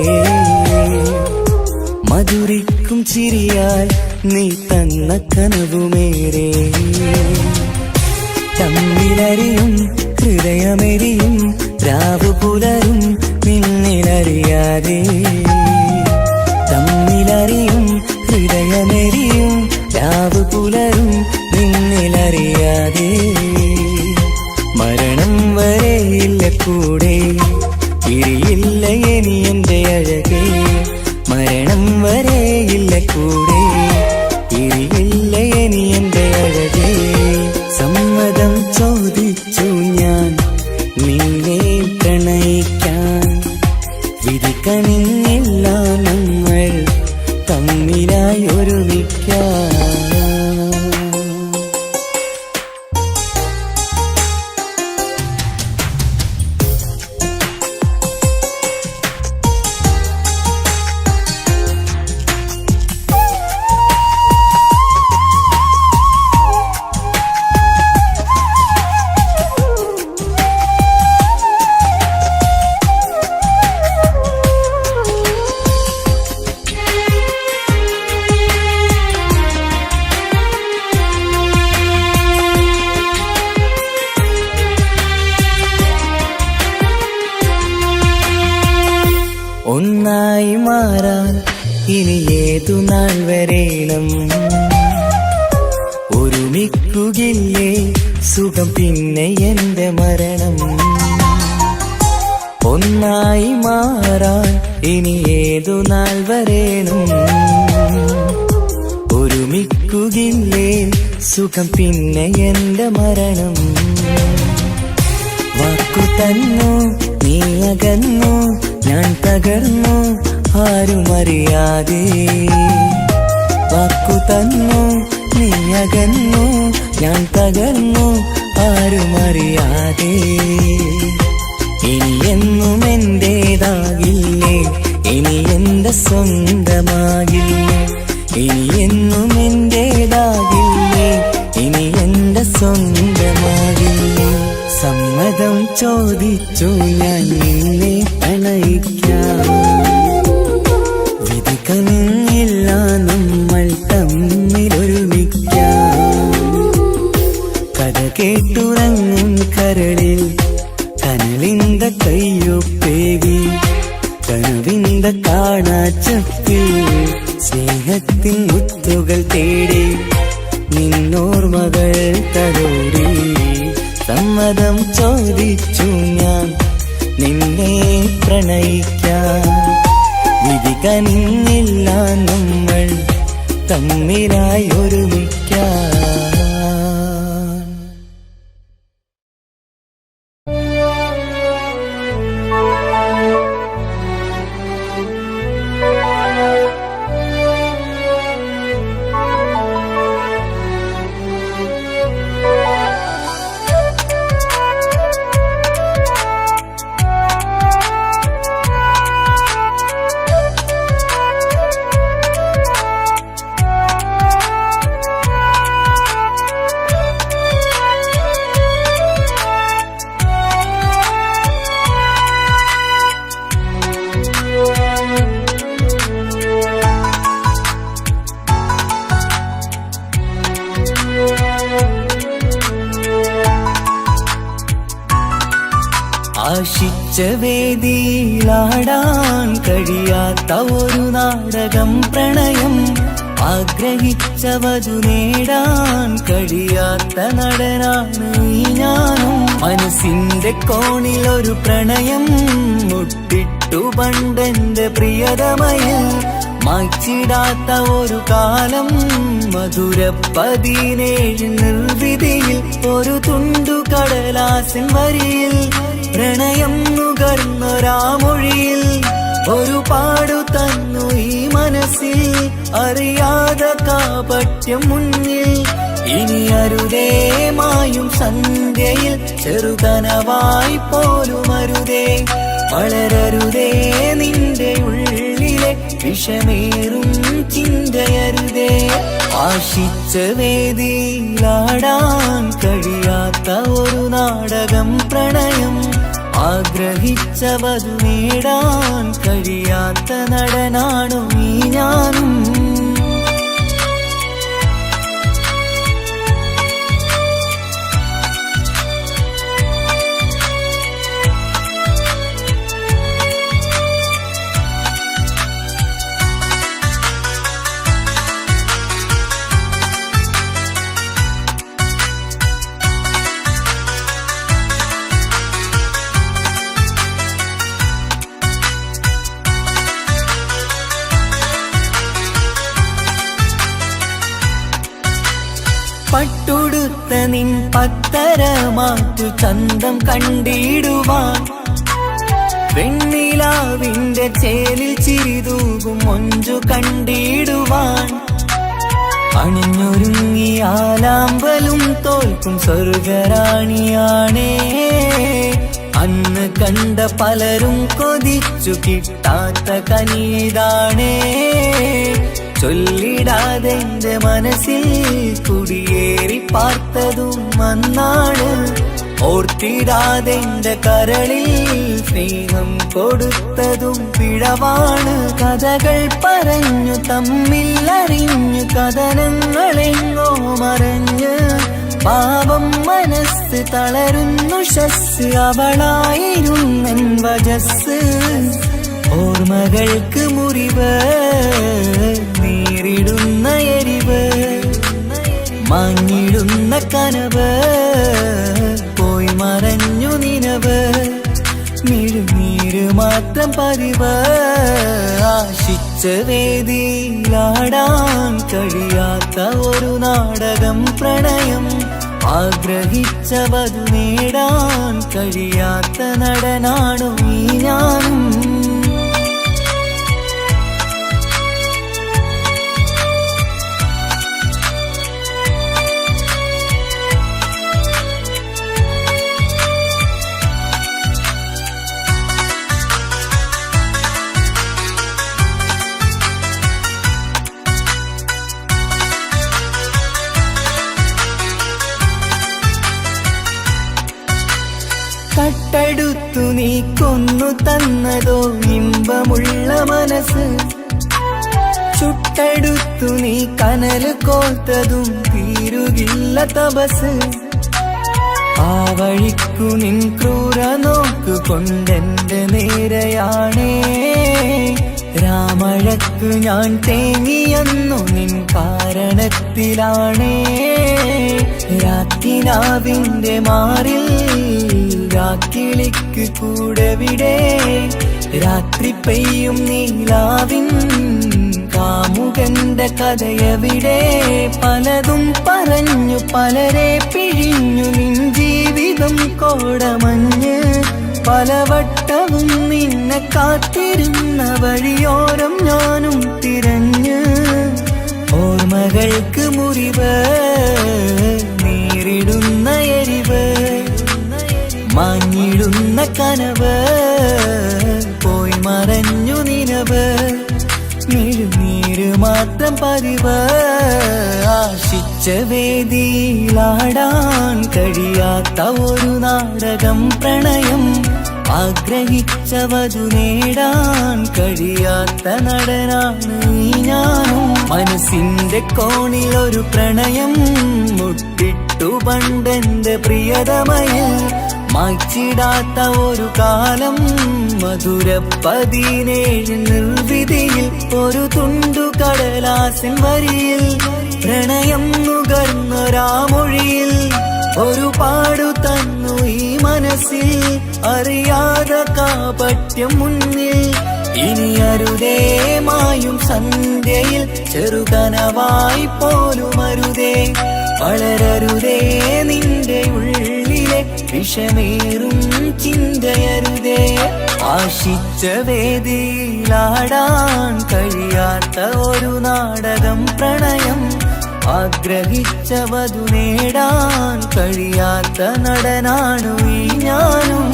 മധുരിക്കും ചിരിയാൽ നീ തന്ന കനവുമേറെ. തമ്മിലറിയും ഹൃദയമെരിയും രാവു പുലരും നിന്നിലറിയാതെ. തമ്മിലറിയും ഹൃദയമെരിയും രാവു പുലരും നിന്നിലറിയാതെ. മരണം വരെയില്ല കൂടെ ഇരിയില്ല ഇനി എന്റെ അഴകേ. മരണം വരെയില്ല കൂടെ ഇരിയില്ല ഇനി എന്റെ അഴകേ. സമ്മതം ചോദിച്ചു ഞാൻ നിന്നെ പ്രണയിക്കാൻ. വിധി കനിഞ്ഞില്ല നമ്മൾ തമ്മിലായി ഒരുമിക്കാൻ. ഒന്നായി മാറാൻ ഇനി ഏതു നാൾ വരേണം. ഒരുമിക്കുകയില്ലേ സുഖം പിന്നെ എന്റെ മരണം. ഒന്നായി മാറാൻ ഇനി ഏതു നാൾ വരേണം. ഒരുമിക്കുകയില്ലേ സുഖം പിന്നെ എന്റെ മരണം. വാക്കു തന്നു നീ അകന്നു ഞാൻ തകർന്നു ആരുമറിയാതെ. വാക്കു തന്നു നീ അകന്നു ഞാൻ തകർന്നു ആരുമറിയാതെ. ഇനി എന്നും എന്റേതാകില്ലേ ഇനി എന്റെ സ്വന്തമാകില്ലേ. ഇനി എന്നും എന്റേതാകില്ലേ ഇനി എന്റെ സ്വന്തമാകില്ലേ. സമ്മതം ചോദിച്ചു ഞാൻ നിന്നെ പ്രണയിക്കാം. വിധി കനിഞ്ഞില്ല നമ്മൾ തമ്മിലൊരുമിക്കാം. കഥ കേട്ടുറങ്ങും കരളിൽ കനലിന്ത കയ്യൊപ്പേകി. കനവിന്ത കാണാച്ചപ്പിൽ സ്നേഹത്തിൻ മുത്തുകൾ തേടി നിന്നോർമകൾ തലോടി. സമ്മതം ചോദിച്ചു ഞാൻ നിന്നെ പ്രണയിക്കാൻ. വിധി കനിഞ്ഞില്ല നമ്മൾ തമ്മിലായി ഒരുമിക്കാൻ. ആശിച്ച വേദിയിലാടാൻ കഴിയാത്ത ഒരു നാടകം പ്രണയം. ആഗ്രഹിച്ചവതു നേടാൻ കഴിയാത്ത നടനാണ് ഈ ഞാനും. മനസ്സിന്റെ കോണിൽ ഒരു പ്രണയം മുട്ടിട്ടു പണ്ടെന്റെ പ്രിയതമയിൽ. മായ്ച്ചിടാത്ത ഒരു കാലം മധുര 17 നിർവിധിയിൽ. ഒരു തുണ്ടു കടലാസിൻ വരിയിൽ പ്രണയം നുകർന്നൊരാമൊഴിയിൽ. ഒരു പാടു തന്നു ഈ മനസ്സിൽ അറിയാതെ കാപട്യം മുന്നിൽ. ഇനി അരുതേ മായും സന്ധ്യയിൽ ചെറുകനവായി പോലും അരുതേ. വളരരുതേ നിന്റെ ഉള്ളിലെ വിഷമേറും ചിന്തയരുതേ. ആശിച്ച വേദിയിലാടാൻ കഴിയാത്ത ഒരു നാടകം പ്രണയം, ആഗ്രഹിച്ച വധു നേടാൻ കഴിയാത്ത നടനാണു നീ ഞാനും. പട്ടുടുത്ത നിൻ പത്തര മാറ്റു ചന്തം കണ്ടിടുവാൻ, വെണ്ണിലാവിന്റെ ചേലിൽ ചിരിതൂകും മൊഞ്ചു കണ്ടിടുവാൻ, അണിഞ്ഞൊരുങ്ങിയാലാമ്പലും തോൽക്കും സ്വർഗറാണിയാണേ. അന്ന് കണ്ട പലരും കൊതിച്ചു കിട്ടാത്ത കനിതാണേ. ചൊല്ലിടാതെ എന്റെ മനസ്സിൽ കുടിയേറി പാർത്തതും അന്നാണ്, ഓർത്തിടാതെ എന്റെ കരളിൽ സ്നേഹം കൊടുത്തതും പിഴവാണ്. കഥകൾ പറഞ്ഞു തമ്മിൽ അറിഞ്ഞു കഥനങ്ങളെങ്ങോ മറഞ്ഞ്, പാപം മനസ്സ് തളരുന്നു ഷസ്, അവളായിരുന്നെൻ വജസ്. ഓർമ്മകൾക്ക് മുറിവ്, നേരിടുന്ന എരിവ്, മാഞ്ഞിടുന്ന കനവ്, പോയി മറഞ്ഞു നിനവ്, മിഴുനീര് മാത്രം പതിവ്. ആശിച്ച വേദിയിലാടാൻ കഴിയാത്ത ഒരു നാടകം പ്രണയം, ആഗ്രഹിച്ച വധു നേടാൻ കഴിയാത്ത നടനാണു നീ ഞാനും. കട്ടെടുത്തു നീ കൊന്നു തന്നതോ ഇമ്പമുള്ള മനസ്സ്, ചുട്ടെടുത്തു നീ കനല് കോർത്തതും തീരുകില്ല തപസ്. ആ വഴിക്കു നിൻ ക്രൂര നോക്കു കൊണ്ടെന്റെ നേരെയാണേ. രാമഴക്കു ഞാൻ തേങ്ങിയെന്നു നിൻ കാരണത്തിലാണേ. രാത്തിനാവിന്റെ മാറിൽ രാക്കിളിക്ക് കൂടെവിടെ, രാത്രി പെയ്യും നീലാവിൻ കാമുകന്റെ കഥയവിടെ. പലതും പറഞ്ഞു പലരെ പിഴിഞ്ഞു നിൻ ജീവിതം കോടമഞ്ഞ്, പലവട്ടവും നിന്നെ കാത്തിരുന്ന വഴിയോരം ഞാനും തിരഞ്ഞ്. ഓർമ്മകൾക്ക് മുറിവ്, നേരിടുന്ന എരിവ്, മാഞ്ഞിടുന്ന കനവ്, പോയി മറഞ്ഞു നിനവ്, മിഴുനീര് മാത്രം പതിവ്. ആശിച്ച വേദിയിലാടാൻ കഴിയാത്ത ഒരു നാടകം പ്രണയം, ആഗ്രഹിച്ച വധു നേടാൻ കഴിയാത്ത നടനാണ് നീ ഞാനും. മനസ്സിന്റെ കോണിൽ ഒരു പ്രണയം മുട്ടിട്ടു പണ്ടെന്റെ പ്രിയതമയിൽ, മായ്ച്ചിടാത്ത ഒരു കാലം മധുര 17 നിർവിധിയിൽ. ഒരു തുണ്ടു കടലാസിൻ വരിയിൽ പ്രണയം നുകർന്നൊരാമൊഴിയിൽ, ഒരു പാടു തന്നു ഈ മനസ്സിൽ അറിയാതെ കാപട്യം മുന്നിൽ. ഇനി അരുതേ മായും സന്ധ്യയിൽ ചെറുകനവായി പോലും അരുതേ, വളരരുതേ നിന്റെ ഉള്ളിലെ വിഷമേറും ചിന്തയരുതേ. ആശിച്ച വേദിയിലാടാൻ കഴിയാത്ത ഒരു നാടകം പ്രണയം, ആഗ്രഹിച്ച വധു നേടാൻ കഴിയാത്ത നടനാണു ഈ ഞാനും.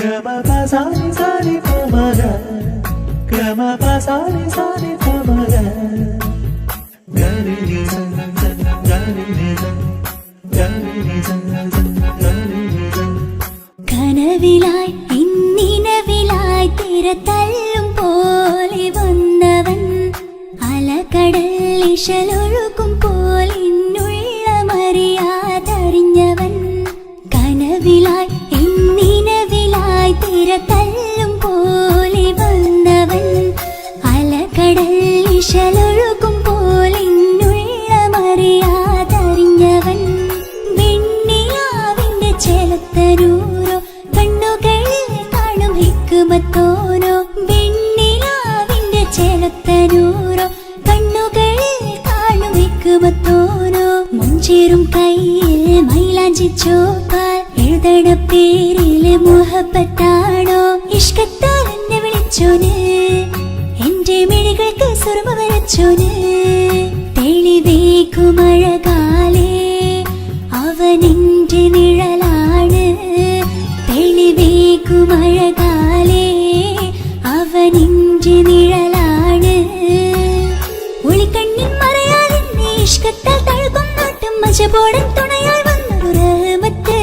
Gama pa sa ni sa ni pa ma ga, gama pa sa ni pa ma ga, ga ni ni sa sa, ga ni ni sa, ga ni ni sa sa, ga ni ni sa. കനവിലായി ഇന്നിനവിലായി തിരതല്ലും പോലെ വന്നവൻ അലകടൽ ഇശലൊഴുകും പോലെ ഇന്നുള്ളമറിയാതറിഞ്ഞവൻ കനവിലായി ഇന്നിനവിലായി തിരതല്ലും പോലെ വന്നവൻ അലകടൽ ഇശലൊഴുകും പോലെ ഇന്നുള്ളമറിയാതറിഞ്ഞവൻ വെണ്ണിലാവിന്റെ ചേലത്തരൂരോ കണ്ണുകളിൽ കാണും ഹിക്കുമത്തോരോ വെണ്ണിലാവിന്റെ ചേലത്തരൂരോ കണ്ണുകളിൽ കാണും ഹിക്കുമത്തോരോ മുഞ്ചേറും കയ്യിൽ മൈലാഞ്ചി ചോപ്പാൽ എഴുതണ പേരില് മുഹബത്താണോ ഇഷ്കത്താൽ എന്നെ വിളിച്ചോന് എന്റെ മിഴികൾക്ക് സുറുമ വരച്ചോന് തെളിവേക്കുമഴകാലേ അവനെന്റെ നിഴലാണ് തെളിവേക്കുമഴകാലേ അവനെന്റെ നിഴലാണ് ഒളിക്കണ്ണിൻ മറയാലെന്നെ ഇഷ്കത്താൽ തഴുകും നോട്ടും മജബോടൻ തുണയായി വന്നൊരു റഹ്മത്ത്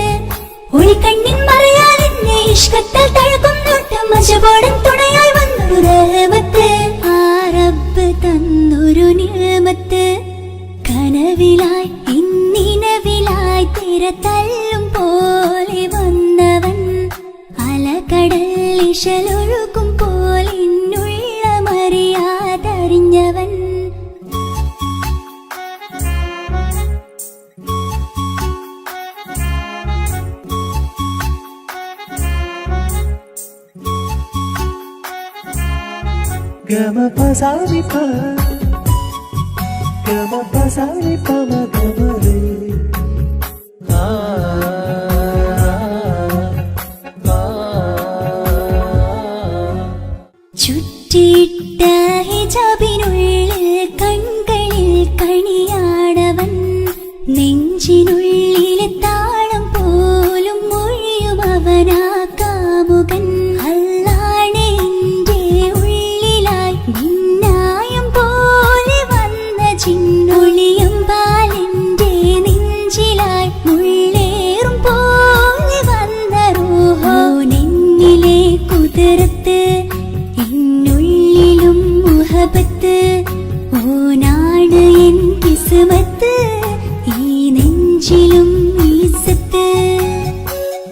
ഒളിക്കണ്ണിൻ മറയാലെന്നെ ഇഷ്കത്താൽ തഴുകും നോട്ടും മജബോടൻ തുണയായി വന്നൊരു റഹ്മത്ത് ആ റബ്ബ് തന്നൊരു നിഅമത്ത് കനവിലായി ഇന്നിനവിലായി തിരതല്ലും പോലെ വന്നവൻ അലകടൽ ഇശലൊഴുകും പോലെ ഇന്നുള്ളമറിയാതറിഞ്ഞവൻ Gama pa sa ni pa, gama pa sa ni pa ma gama re. ചുറ്റിയിട്ട ഹിജാബിനുള്ളിൽ കൺകളിൽ കണിയാടവൻ നെഞ്ചിനുള്ളിലെ താളം പോലും മൊഴിയും അവനാ കാമുകൻ അല്ലാണെ എന്റെ ഉള്ളിലായി മിന്നായം പോലെ വന്ന ചിന്നൊളിയും പാലെന്റെ നെഞ്ചിലായി മുള്ളേറും പോലെ വന്ന റൂഹോ നെന്നിലെ കുതിരത്ത് എന്നുള്ളിലും മുഹബത്ത് ഓനാണ് എൻ കിസ്മത്ത് ഈ നെഞ്ചിലും ഈസത്ത്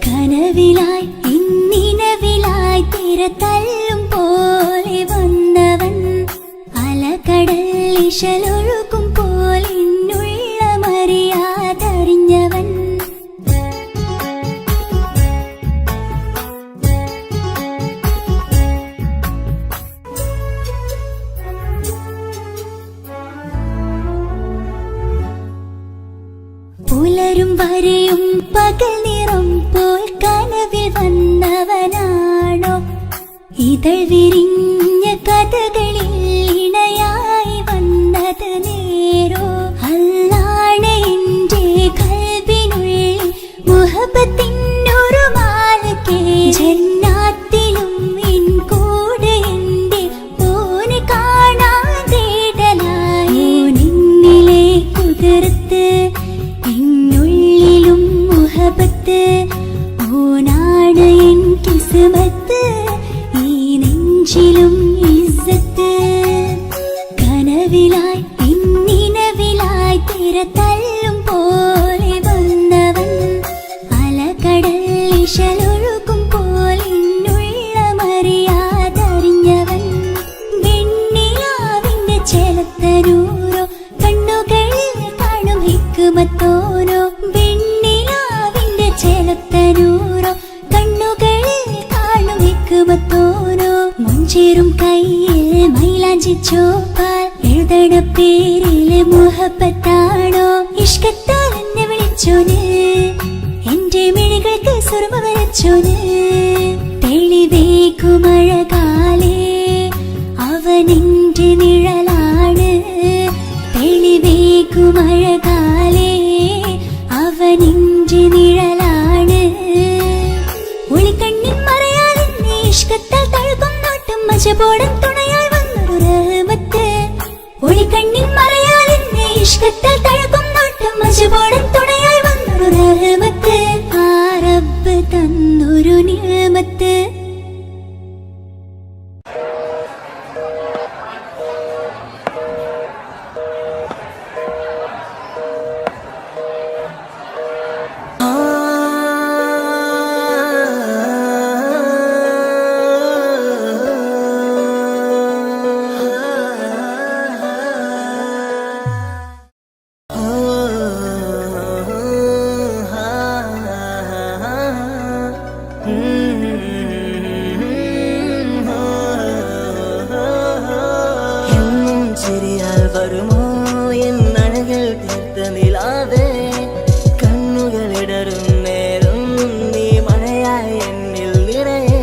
കനവിലായി ഇന്നിനവിലായി തിരതല്ലും പോലെ വന്നവൻ അലകടൽ ഇശലൊഴുകും പോലെ ഇന്നുള്ളമറിയാതറിഞ്ഞവൻ പുലരും വരെയും പകൽ നിറം പോൽ കനവിൽ വന്നവനാണോ ഇതൾ വിരിഞ്ഞ കഥകളിൽ ഇണയായി വന്നത് നേരോ അല്ലാണെ എന്റെ കൽബിനുള്ളിൽ മുഹബത്തിനൊരു മാലക്കേ ജന്നാത്തിലും എൻ കൂടെ എന്റെ ഓനെ കാണാൻ തേടലായി നിന്നിലെ കുതിർത്ത് എന്നുള്ളിലും മുഹബത്ത് ഓനാണ് എൻ കിസ്മത്ത് ഈ നെഞ്ചിലും ഇസ്സത്ത് കനവിലായി ഇന്നിനവിലായി തിരതല്ലും പോലെ വന്നവൻ അലകടൽ ഇശലൊഴുകും പോലെ ഇന്നുള്ളമറിയാതറിഞ്ഞവൻ വെണ്ണിലാവിന്റെ ചേലത്തരൂരോ കണ്ണുകളിൽ കാണും ഹിക്കുമത്തോരോ വെണ്ണിലാവിന്റെ ചേലത്തരൂരോ കണ്ണുകളിൽ കാണും ഹിക്കുമത്തോരോ മുഞ്ചേറും കയ്യിൽ മൈലാഞ്ചി ചോപ്പാൽ എഴുതണ പേരില് മുഹബത്താണോ ഇഷ്കത്താൽ എന്നെ വിളിച്ചോന് എന്റെ മിഴികൾക്ക് സുറുമ വരച്ചോന് തെളിവേക്കുമഴകാലേ അവനെന്റെ നിഴലാണ് തെളിവേക്കുമഴകാലേ അവനെന്റെ നിഴലാണ് ഒളിക്കണ്ണിൻ മറയാ മജബോടൻ തുണയായി വന്നൊരു റഹ്മത്ത് ഒളിക്കണ്ണിൻ മറയാൽ എന്നെ ഇഷ്കത്താൽ തഴുകും നോട്ടം മജബോടൻ തുണയായി വന്നൊരു റഹ്മത്ത് ആ റബ്ബ് തന്നൊരു നിഅമത്ത് വരുമോ എന്നഴകൾ തീർത്ത നിലാവേ കണ്ണുകളിടറും നേരം നീ മഴയായി എന്നിൽ നിറയെ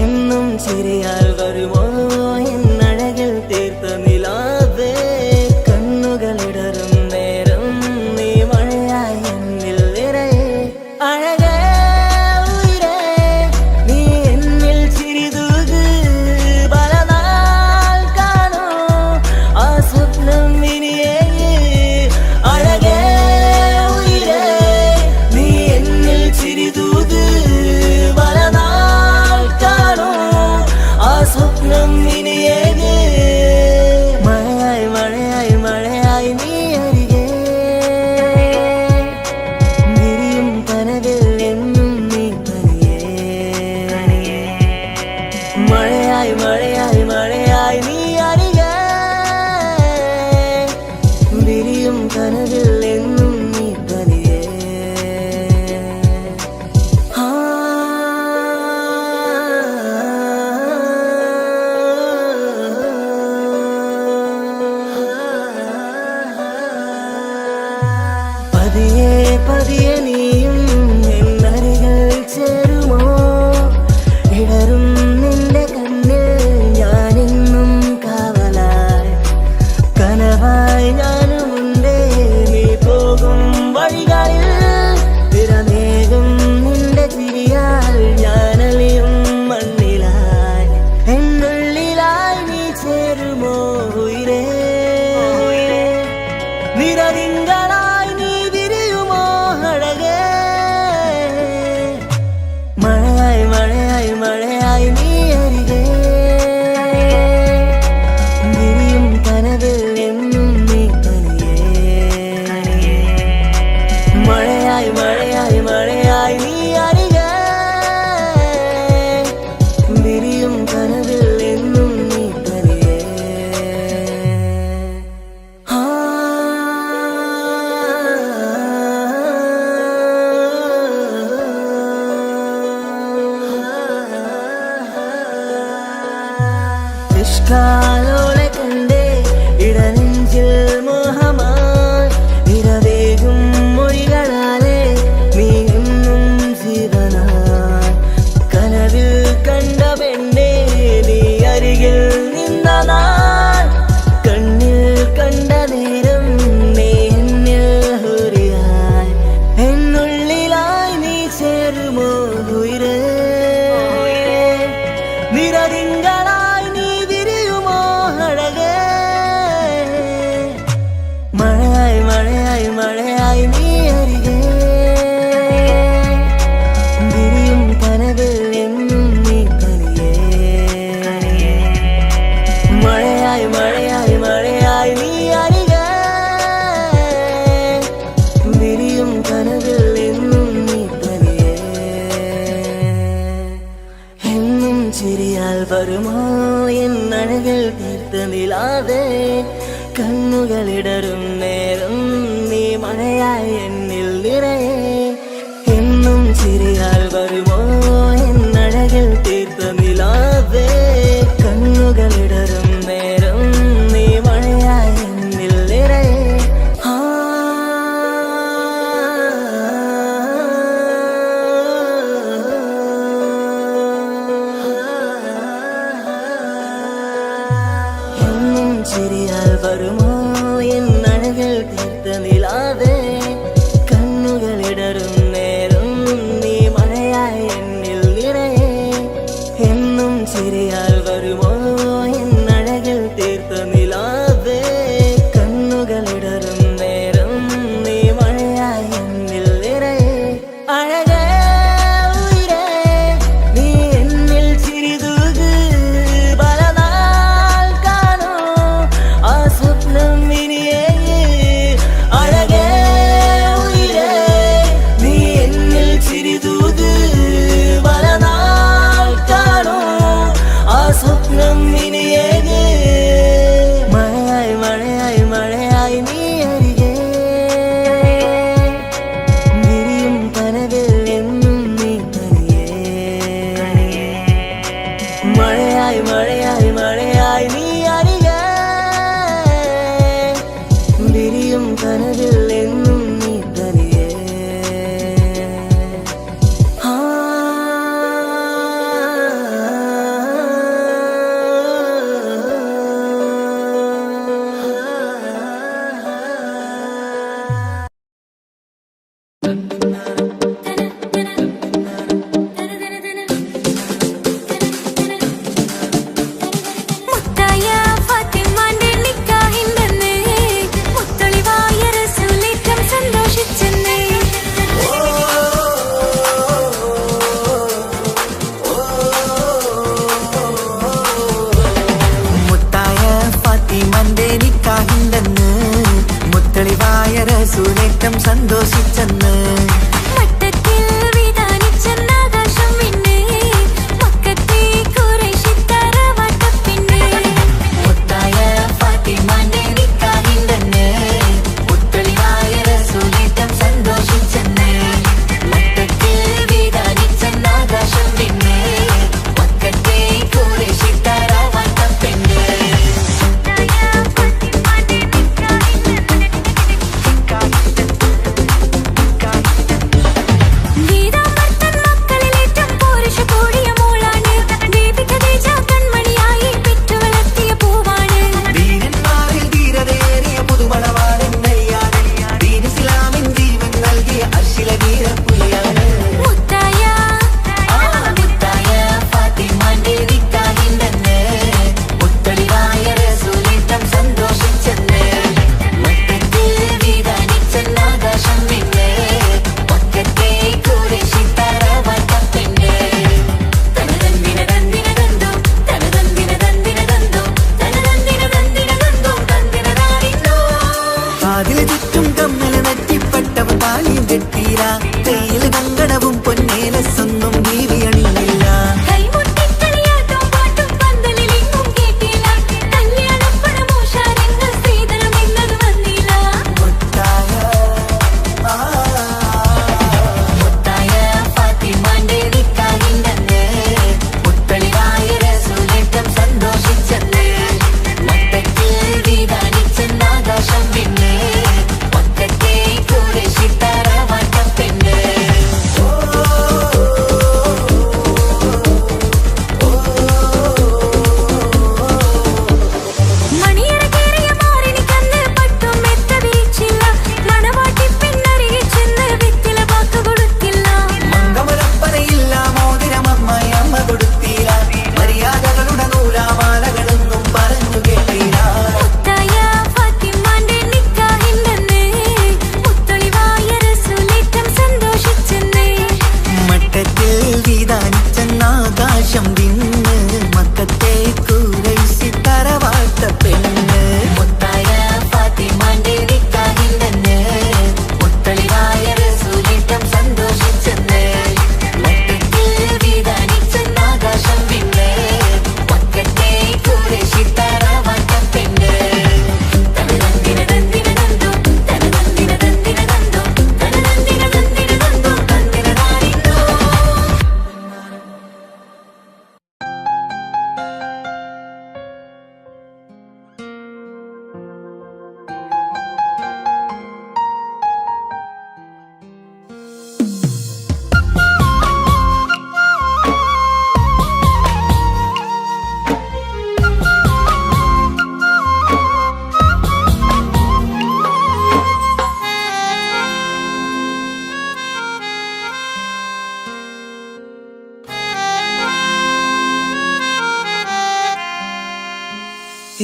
എന്നും ചിരിയാൽ വരുമോ എന്നഴകൾ തീർത്ത നിലാവേ കണ്ണുകളിടറും നേരം നീ മഴയായി എന്നിൽ നിറയെ അഴകേ ഉയിരേ നീ എന്നിൽ ചിരിതൂക് പലനാൾ കാണൂ ആ സ്വപ്നം ഇനിയേ അഴകേ ഉയിരേ നീ എന്നിൽ ചിരിതൂക് പലനാൾ കാണൂ ആ സ്വപ്നം ഇനിയേ മഴയായി മഴയായി മഴയായി നീ അരികെ വിരിയും കനവിൽ എന്നും നീ തനിയേ മഴയായി മഴയായി മഴയായി നീ അരികെ വിരിയും കനവിൽ എന്നും നീ തനിയേ പതിയെ പതിയെ നീയും എന്നരികൾ ചേരുമോ ഇടറും നിന്റെ കണ്ണിൽ ഞാനെന്നും കാവലായി കനവായി ഞാനുമുണ്ടേ നീ പോകും വഴികളിൽ തിരനേകും നിന്റെ ചിരിയാൽ ഞാനലിയും മണ്ണിലായി എന്നുള്ളിലായി നീ ചേരുമോ ഉയിരേ നിരതിങ്കളായി നീ വിരിയുമോ അഴകേ മഴയായി മഴയായി മഴയായി നീ അരികെ വിരിയും കനവിൽ എന്നും നീ തനിയേ മഴയായി മഴയായി മഴയായി നീ അരികെ വിരിയും കനവിൽ എന്നും നീ തനിയേ നിഷ്കാലോളെ കണ്ടേ ഇടനെഞ്ചിൽ മോഹമായി നിരവേകും മൊഴികളാലേ നീ എന്നും ജീവനായി കനവിൽ കണ്ട പെണ്ണേ നീ അരികിൽ നിന്ന നാൾ കണ്ണിൽ കണ്ട നേരം നീ എന്നിൽ ഹുരിയായി എന്നുള്ളിലായി നീ ചേരുമോ ഉയിരേ നിരതിങ്കളായി നീ വിരിയുമോ അഴകേ മഴയായി മഴയായി മഴയായി നീ അരികെ വിരിയും കനവിൽ എന്നും നീ തനിയേ മഴയായി മഴയായി മഴയായി നീ അരികെ വിരിയും കനവിൽ എന്നും നീ തനിയേ എന്നും ചിരിയാൽ വരുമോ എന്നഴകൾ തീർത്ത നിലാവേ കണ്ണുകളിടറും നേരം നീ മഴയായി എന്നിൽ നിറയെ എന്നും ചിരിയാൽ വരുമോ എന്നഴകൾ തീർത്ത നിലാവേ കണ്ണുകളിടറും നേരം നീ മഴയായി എന്നിൽ നിറയെ എന്നും ചിരിയാൽ വരുമോ എന്നഴകൾ തീർത്ത നിലാവേ കണ്ണുകളിടറും നേരം നീ മഴയായി എന്നിൽ നിറയെ എന്നും ചിരിയാൽ വരുമോ സുനേറ്റം സന്തോഷിച്ചെന്ന്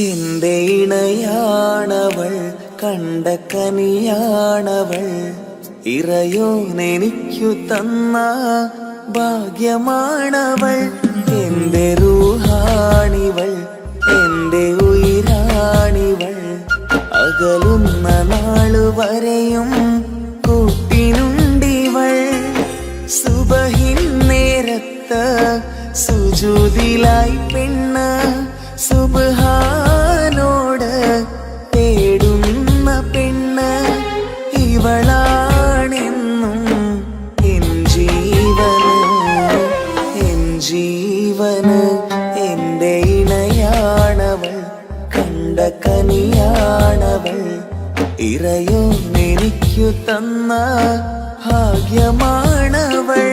എന്റെ ഇണയാണവൾ കണ്ട കനിയാണവൾ ഇറയോനെനിക്കു തന്ന ഭാഗ്യമാണവൾ എന്റെ റൂഹാണിവൾ എന്റെ ഉയിരാണിവൾ അകലുന്ന നാളുവരെയും കൂട്ടിനുണ്ടിവൾ സുബഹിൻ നേരത്ത് സുജൂദിലായി പെണ്ണ് സുബ്ഹാനോട് തേടുന്ന പെണ്ണ് ഇവളാണെന്നും എൻ ജീവന് എന്റെ ഇണയാണവൾ കണ്ട കനിയാണവൾ ഇറയോനെനിക്കു തന്ന ഭാഗ്യമാണവൾ.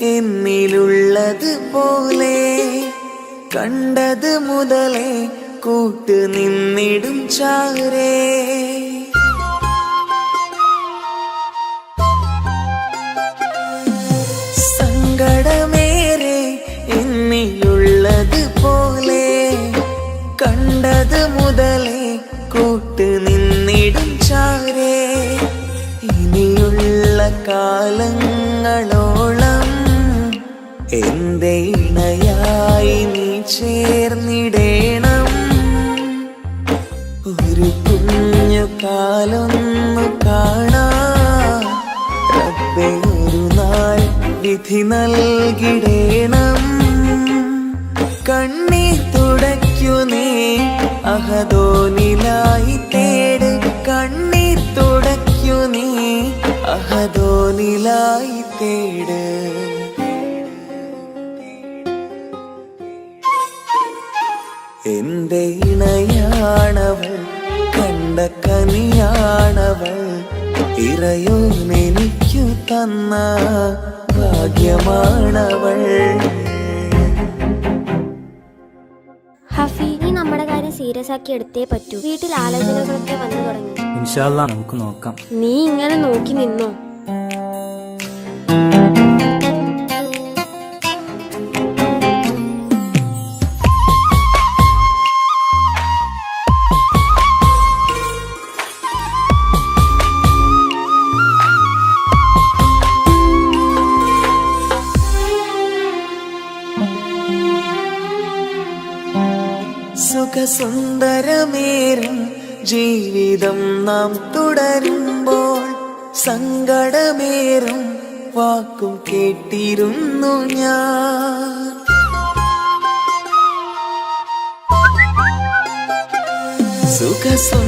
എന്നിലുള്ളത് പോലെ കണ്ടത് മുതലേ കൂട്ട് നിന്നിടും ചാരേ. സങ്കടമേറെ എന്നിലുള്ളത് പോലെ കണ്ടത് മുതലേ കൂട്ട് നിന്നിടും ചാരേ. ഇനിയുള്ള കാലങ്ങളോളം എന്റെ ഇണയായി നീ ചേർന്നിടേണം. ഒരു കുഞ്ഞു കാലൊന്നു കാണാൻ റബ്ബേ ഒരു നാൾ വിധി നൽകിടേണം. കണ്ണീർ തുടയ്ക്കു നീ അഹദോനിലായി തേട്. കണ്ണീർ തുടയ്ക്കു നീ അഹദോനിലായി തേട്. എന്റെ ഇണയാണവൾ, കണ്ട കനിയാണവൾ, ഇറയോനെനിക്കു തന്ന ഭാഗ്യമാണവൾ. ഹഫി, നീ നമ്മുടെ കാര്യം സീരിയസ് ആക്കി എടുത്തേ പറ്റൂ. വീട്ടിൽ ആലോചനകളൊക്കെ വന്നു തുടങ്ങി. ഇൻഷാ അല്ലാ നമുക്ക് നോക്കാം. നീ ഇങ്ങനെ നോക്കി നിന്നോ? സുഖസുന്ദരമേറും ജീവിതം നാം തുടരുമ്പോൾ സങ്കടമേറും വാക്കും കേട്ടിരുന്നു ഞാൻ.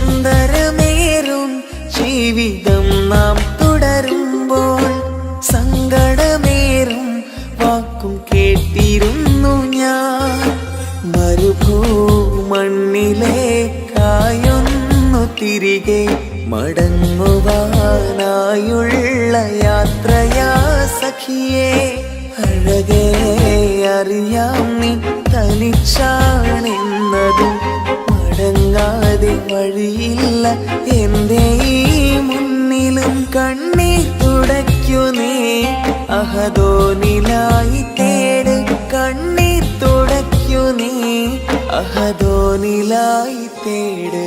സുഖസുന്ദരമേറും ജീവിതം നാം തുടരുമ്പോൾ സങ്കടമേറും വാക്കും കേട്ടിരുന്നു ഞാൻ. മരുഭൂമണ്ണിലേക്കായൊന്നു തിരികെ മടങ്ങുവാനായുള്ള യാത്രയാ സഖിയേ. അഴകേ അറിയാം നീ തനിച്ചാണെന്നതും മടങ്ങാതെ വഴിയില്ല എന്റെ ഈ മുന്നിലും. കണ്ണീർ തുടയ്ക്കു നീ അഹദോനിലായി തേട്. കണ്ണീർ തുടയ്ക്കു നീ അഹദോനിലായി തേട്.